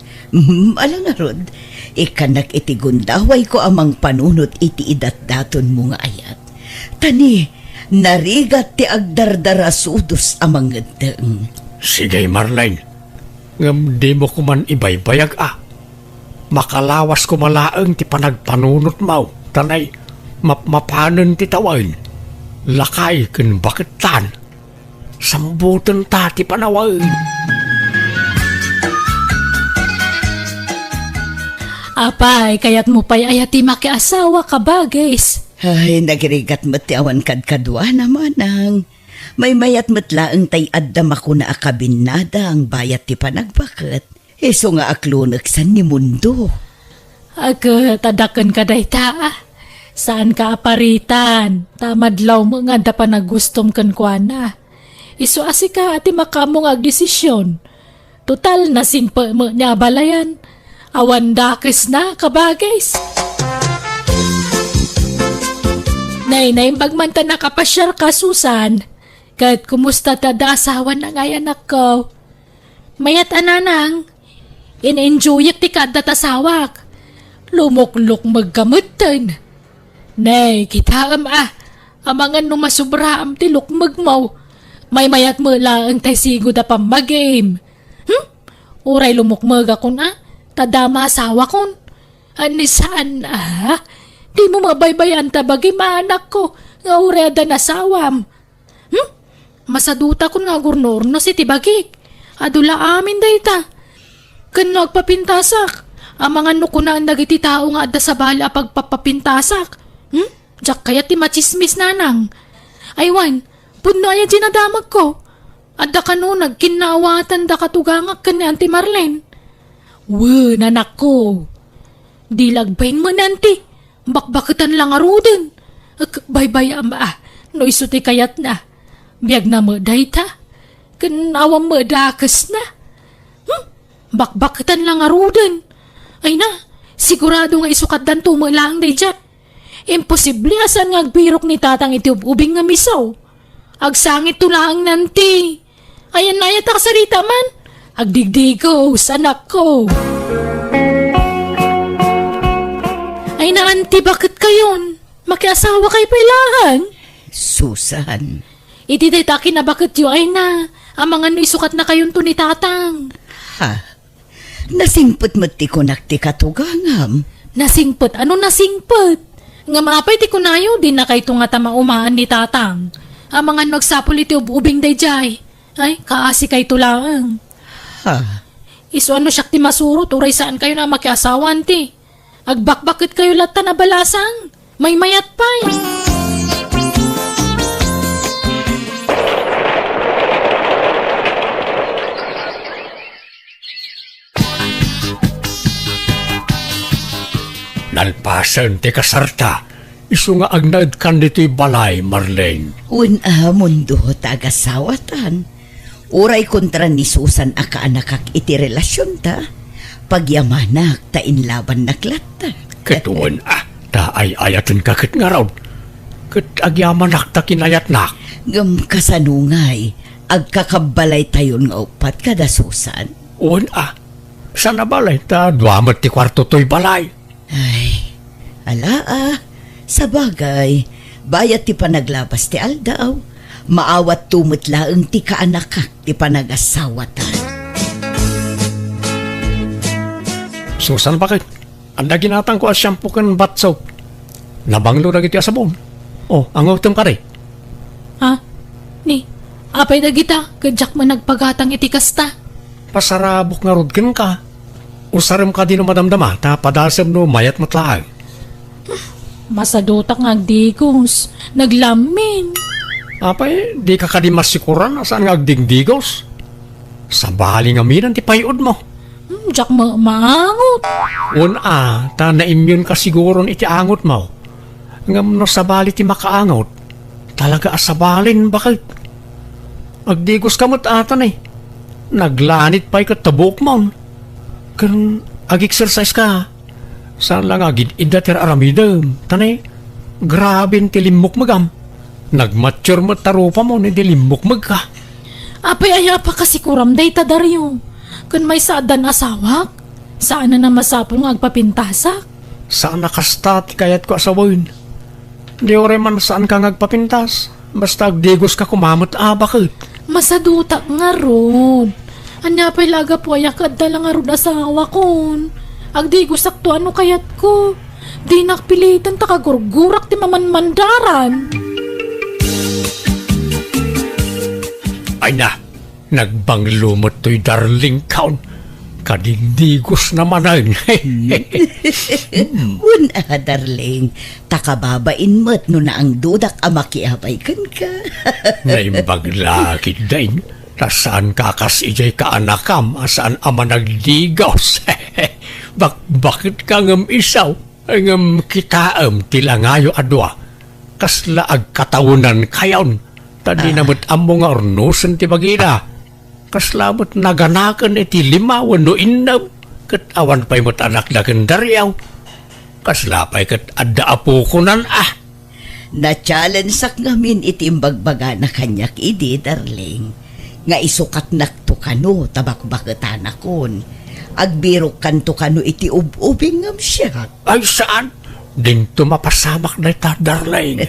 alang nga rod, ikanak iti gundaway ko amang panunot iti idat-daton mo nga ayat. Tani, narigat ti agdardarasudos amang gandang. Sige, Marlene. Ngam di mo kuman ibaybayag Makalawas ko malaang ti panagpanunot mo. Tanay, mapanan ti tawain. Lakay ken baketan. Sambutan ta ti panawain. Apay, kayat mo pa'y ayati makiasawa ka bagis. Ay, nagrigat mo't ti awan kadkadwa naman ang. May mayat matlaang tay addam ako na akabinada ang bayat ti panagbakat. Iso nga aklunagsan ni mundo. Tadakan ka day ta. Saan ka aparitan? Tamadlaw mo nga da pa nagustom kan kuana. Iso asi ka ati makamong agdesisyon. Total na simpa mo niya balayan. Awan dakis na kabagis. Nay, bagmanta nakapasyar ka, Susan. Kahit kumusta tada asawa na nga anak ko. Mayat ananang, in-enjoy ti kadat asawak. Lumoklok maggamutan. Nay, kita amangan no masubra am ti lukmag mo. May mayat mo lang tay sigo da pang mag-game. Uray lumukmag ako tadama asawa kon. Anisaan di mo mabaybayan tabagi maanak ko. Nga ureda na sawam. Masaduta ko nga gurnor no si tibagik. Adula amin dayta. Kan nagpapintasak. Amangan no kunaan nagiti tao nga adda sa bala pagpapapintasak. Diyak kaya ti machismis nanang. Aywan, pudno ay ginadamag ko. Adda ka no nagkinawatan da katugangak ka ni Auntie Marlene. Wen, anak ko. Di lagbayin mo nanti. Bakbakitan lang aruden. Bay-bay ama. No isuti kayat na. Biag na mo day ta. Kanawang mo dakas na. Bakbakitan lang aruden. Ay na, sigurado nga isukat dan tumalang day dyan. Imposible asan nga agbirok ni tatang iti ubing nga misaw. Agsangit tulang nanti. Ayan na yata kasarita man. Agdigdigos, anak ko. Ay na, auntie, bakit kayon? Makiasawa kayo pailahan? Susan, Iti day takin na bakit yun ay na. Ang mga isukat na kayon to ni tatang. ha? Nasingput mo ti kunak ti katugangam. Nasingpot, ano nasingpot? Nga maapay ti kunayo, di na kayo nga tamaumaan ni tatang. Ang mga nagsapol iti ubing day jay. Ay, kaasi kayo tulang. Ha? Iso ano siya ti masurot, uray saan kayo na makiasawan ti. Agbakbakit kayo lata na balasang. May mayat pa eh. Nalpasan ti kasarta. Isu nga agnad kan dito'y balay, Marlene. Mundo tagasawatan. Uray kontra ni Susan akaanak iti relasyon ta. Pagyamanak ta inlaban naklata. Ketuan ta ay ayatan kakit nga raw. Ket agyamanak ta kinayat nak. Ngam kasanungay, agkakabalay tayon nga upat kada Susan. Uwan sana balay ta duamat ti kwarto to'y balay. Ay, sa bagay, bayat ti panaglabas ti aldaw, maawat tumutlaeng ti kaanakak ti panagasawatan. Susan bakit? Anda ginatang ko as shampoo kan bath soap. Nabanglo na giti asabon. Oh, ang utom ka rin. Ha? Ni, apay na kita, kadyak man nagpagatang iti kasta. Pasarabok nga rodkin ka. Usaram ka din no madamdama, ta padasam no mayat matlaag. Masadotak nga agdigos, naglamin. Apay, di ka kadimas sikuran saan nga agdingdigos. Sa bali nga minan ti payod mo. Diyak maangot. Ta na-immune ka siguro iti angot mo. Ngam no sa bali ti makaangot. Talaga asabalin, bakit? Agdigos ka mo't atan eh. Naglanit pa'y katabok mo. Kan ag-exercise ka. Saan lang agid idater aramidam. Tanay, grabe ti limok magam. Nagmature mo tarupa mo ni dilimok mag ka. Apay aya pa kasi kuram day tadaryo. Kun may saadan asawak, saan na masapol nga agpapintasak? Saan nakastat kayat ko asawin? Di ore man saan ka ngagpapintas. Basta agdigos ka kumamot bakit? Masadutak nga rod. Anya pa'y laga po ayak at dalang nga rod asawa kon. Agdigo sakto ano kayat ko. Di nakpilitan takagurgurak ti mamanmandaran. Ay na, nagbanglumot to'y darling count. Kadindigos naman ay. Darling, takababain mo't no na ang dudak amakiabay kan ka. Naimbagla dain. Saan kakas ijay kaanakam, asaan ama nagdigos. Bakit ka ngam isaw? Ngam kitaam tilangayo adwa. Kasla agkatawunan kayon. Tadi namut amo nga ornusan ti bagina. Kaslabot naganakan iti limawan no innam. Kat awan pa'y mo't anak na kendaryaw. Kaslapay kat adda apo kunan Na-challenge sak ngamin iti imbagbaga na kanyak idi, darling. Nga isukat nakto kano, tabakbaketan akon. Agbirok kanto kano iti ubing ngam siya. Ay saan? Dinto mapasamak na ita, darling.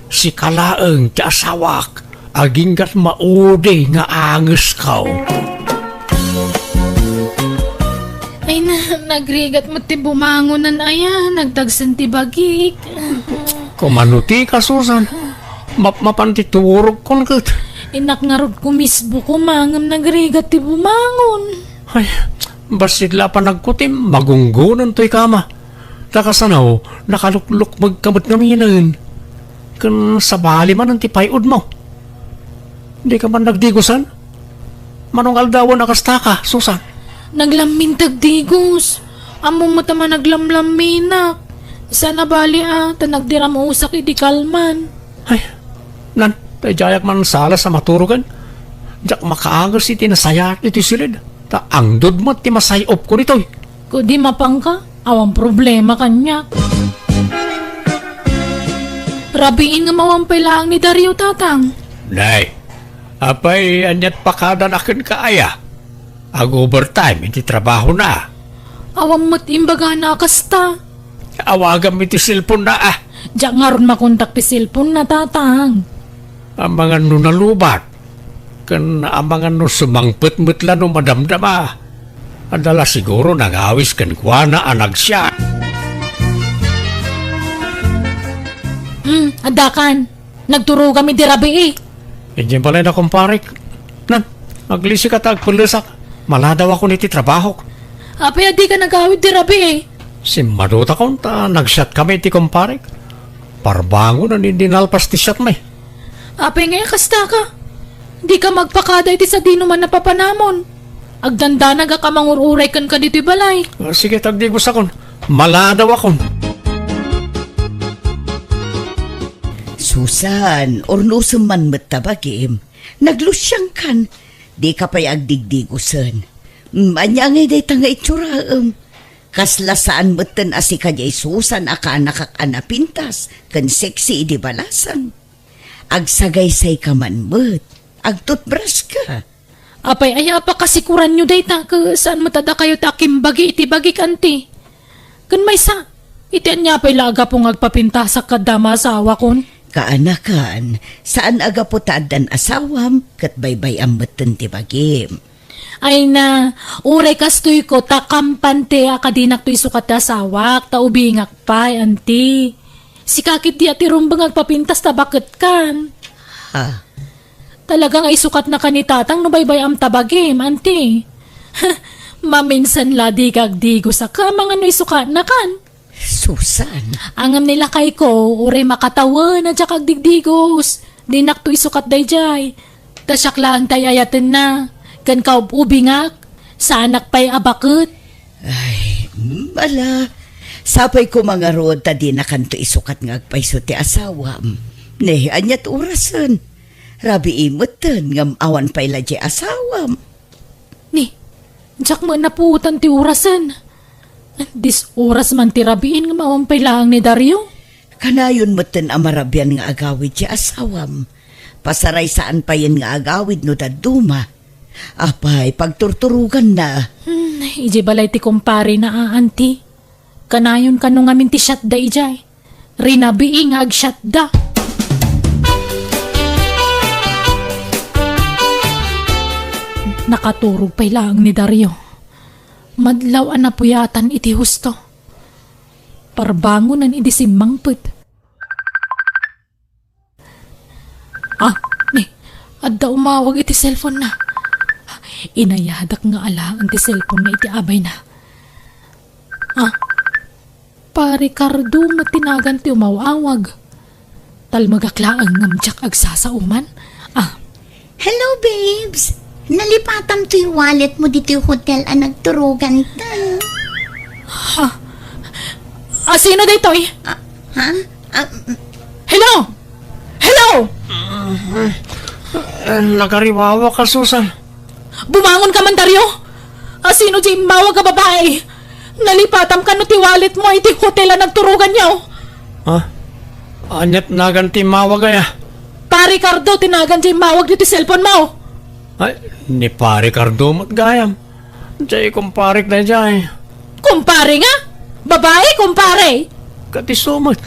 Si kalaeng ti asawak, aginggat maudi nga anges kaw. Ay na, nagrigat mo ti bumangonan aya, nagdagsan ti bagik. Kumanuti ka, Susan. Mapantituurog kon kat. Inak nga rod kumisbo kumangam nagrigat ti bumangon. Ay, basidla pa nagkutim, magunggunan to'y kama. Takasanaw, nakalukluk magkamot ngaminan. Kan sa bali man ang tipayod mo. Di ka man nagdigusan? Manong aldawan nakasta ka, Susan? Naglamintag digos. Amo mo tama naglamlaminak. Isa na bali ta nagdiram usak idi kalman. Ay, nan, tayo jayak man sala sa maturugan. Jak makaagos iti nasayat iti silid. Ta ang mo ti masayop ko nito. Kudi mapangka, awang problema kanya. Rabiin nga mawampay lang ni Dario tatang. Nay, apay anyat pakadan akin kaaya. Ag overtime, iti trabaho na. Awang mo't imbaga na kasta. Awagam iti cellphone na Diyak nga ron makontak ti cellphone na tatang. Ang mga nunalubat. Kan ang mga sumangpet-met lang madamdama. Adala siguro nangawis kan kwa na anag siya. Adakan. Nagturo kami di rabi eh. Hindi pala na kumparik. Nan, maglisi ka tagpulisak. Maladaw ako niti trabaho. Apay adi ka nagawid di rabi eh. Si Maduta ko, nag-shot kami ti kumparik. Parbango na nindinalpas ti shot may. Apay nga kasta ka. Di ka magpakada iti sa dino man napapanamon. Agdanda naga ka mangururay kan ka dito'y balay. Sige, tagdigos akon. Maladaw akon. Susan, ornosem man matabagim. Naglusyang kan. Di ka pa'y agdigdigusan. Anya ngay day tanga itsuraam. Kaslasaan matan asi ka jay Susan aka nakakaanapintas. Kan sexy di balasan. Agsagaysay ka man mat. Agtutbras ka. Apay ay apa kasikuran nyo day ta ka saan matada kayo takim bagi iti bagi kanti. Kan may sa. Iti anya pa'y laga pong agpapinta sa kadama asawa kon. Kaanakan, saan aga po taadan asawam, kat baybay ang matan ti bagim. Ay na, uray kastoy ko, takampante akadinak to isukat ta sawak, taubingak pa, anti. Si kakit di ati rumbang agpapintas ta bakit kan. Ha? Talagang ay sukat na kanitatang no baybay am tabagim, anti. Maminsan ladi kagdigo sa kamang ano isukat na kan. Susan, Angam nila kay ko, uray makatawan na dyak agdigdigos. Dinak to isukat day jay. Tasyak lang tay ayaten na. Kan kaubingak, sanak pa'y abakot. ay, bala. Sapay ko mga rood ta di na kanto isukat nga agpaiso ti asawam. Ne, anyat urasan. Rabi imutan ngam awan pa'y ladya asawam. Ni, dyak mo naputan ti urasan. Dis oras man ti rabiin nga mawampay lang ni Dario. Kanayon mutan amarabyan nga agawid ti asawam. Pasaray saan pa yan nga agawid no daduma. Apay, pagturturugan na. Iji balay ti kumpare na aanti. Kanayon kanong amin ti shot da ijay. Rinabiing ag shot da. Nakaturog pa'y lang ni Dario. Madlaw anapuyatan iti husto. Parbango nan iti simmangpet. Ni, adda umawag iti cellphone na. Inayadak nga alaan ti cellphone na iti abay na. Pa Ricardo matinagan ti umawawag. Talmagaklaan ngamtsak agsasauman. Hello, babes! Nalipatam to yung wallet mo dito yung hotel ang nagturugan ta. Sino dito eh? Ha? Hello? Hello? Nagariwawa ka, Susan. Bumangon ka man, Dario? Sino di mawag ka babae? Nalipatam ka no ti wallet mo iti hotel ang nagturugan niyo. Anyat naganti mawag ay Pa Ricardo, tinagan di mawag dito cellphone mo. Ay, ni pare Cardo matgayam. Jay kumparik na jay. Kumpare nga? Babae, kumpare? Katisumat.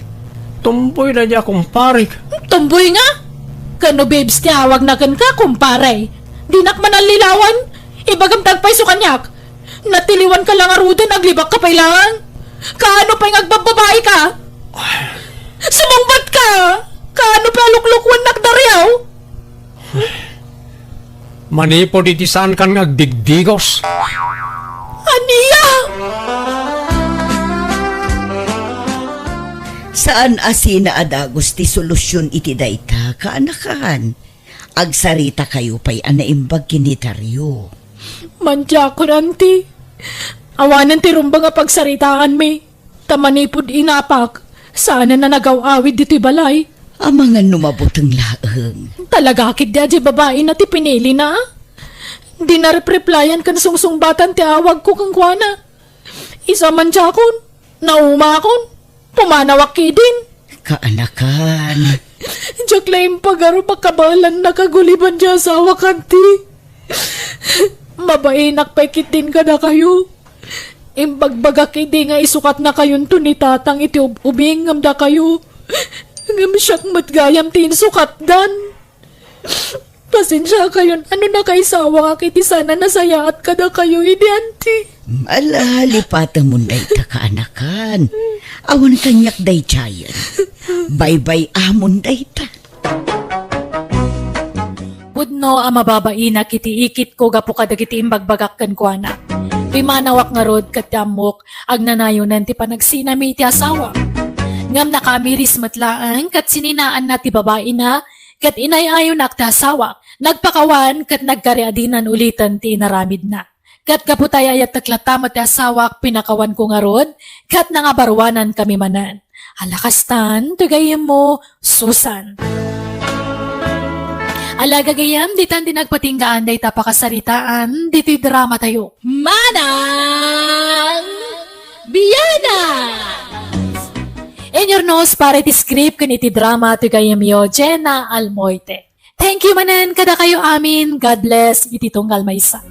Tumboy na niya kumparik. Tumboy nga? Kano babes tiyawag na kan ka, kumpare? Dinak man ang lilawan? Ibagam tagpay so kanyak. Natiliwan ka lang arudan, aglibak ka pa'y lang. Kaano pa'y agbababae ka? Sumungbat ka! Kaano pa luklukwan nagdaryaw? Manipo diti saan kan ngagdigdigos. Aniya! Saan asina adagos ti solusyon iti dayta kaanakan? Agsarita kayo pa'y anaimbag kinitaryo. Mantya ko nanti. Awanan ti rumba nga pagsaritaan mi. Tamanipod inapak. Sana na nagaw-awid dito'y balay. Ang mga numabutang laeng. Talaga kid di babae na ti pinili na. Di na replyan kan sungsungbatan ti awag ko kang kuana. Isa man jakon. Naumakon. Pumanawak din. Kaanakan. Diyak lang pagaro pagkabalan nakaguliban dya sa wakanti. Mabainak pakitin ka na kayo. Imbagbagak hindi nga isukat na kayon to ni tatang iti ubing ngamda kayo. Ngam siyak matgayam tin sukat dan. Pasensya kayon, ano na kay sawa nga kiti sana nasayaat ka na kayo, hindi anti. Malalipatan mo day ta kaanakan. Awan kanyak day chayan. Bye-bye amon day ta. Pudno ang mababainak iti ikit ko gapo kadagiti imbagbagak kan kuana. Pimanawak nga rod katyamok ag nanayonan ti panagsinami ti asawa. Ngam nakamiris matlaan kat sininaan na ti babae na kat inayayon na ti asawa. Nagpakawan kat nagkariadinan ulitan ti inaramid na. Kat kaputay ayat taklatamat ti asawa pinakawan ko nga rod kat nangabarwanan kami manan. Alakastan, tugayem mo, Susan. Alaga gayam, ditan din nagpatinggaan day tapakasaritaan, dito'y drama tayo. Manang Biyana! In your nose, para iti script kan iti drama, tugayem yo, Jenna Almoite. Thank you manan, kada kayo amin. God bless, iti tunggal maysa.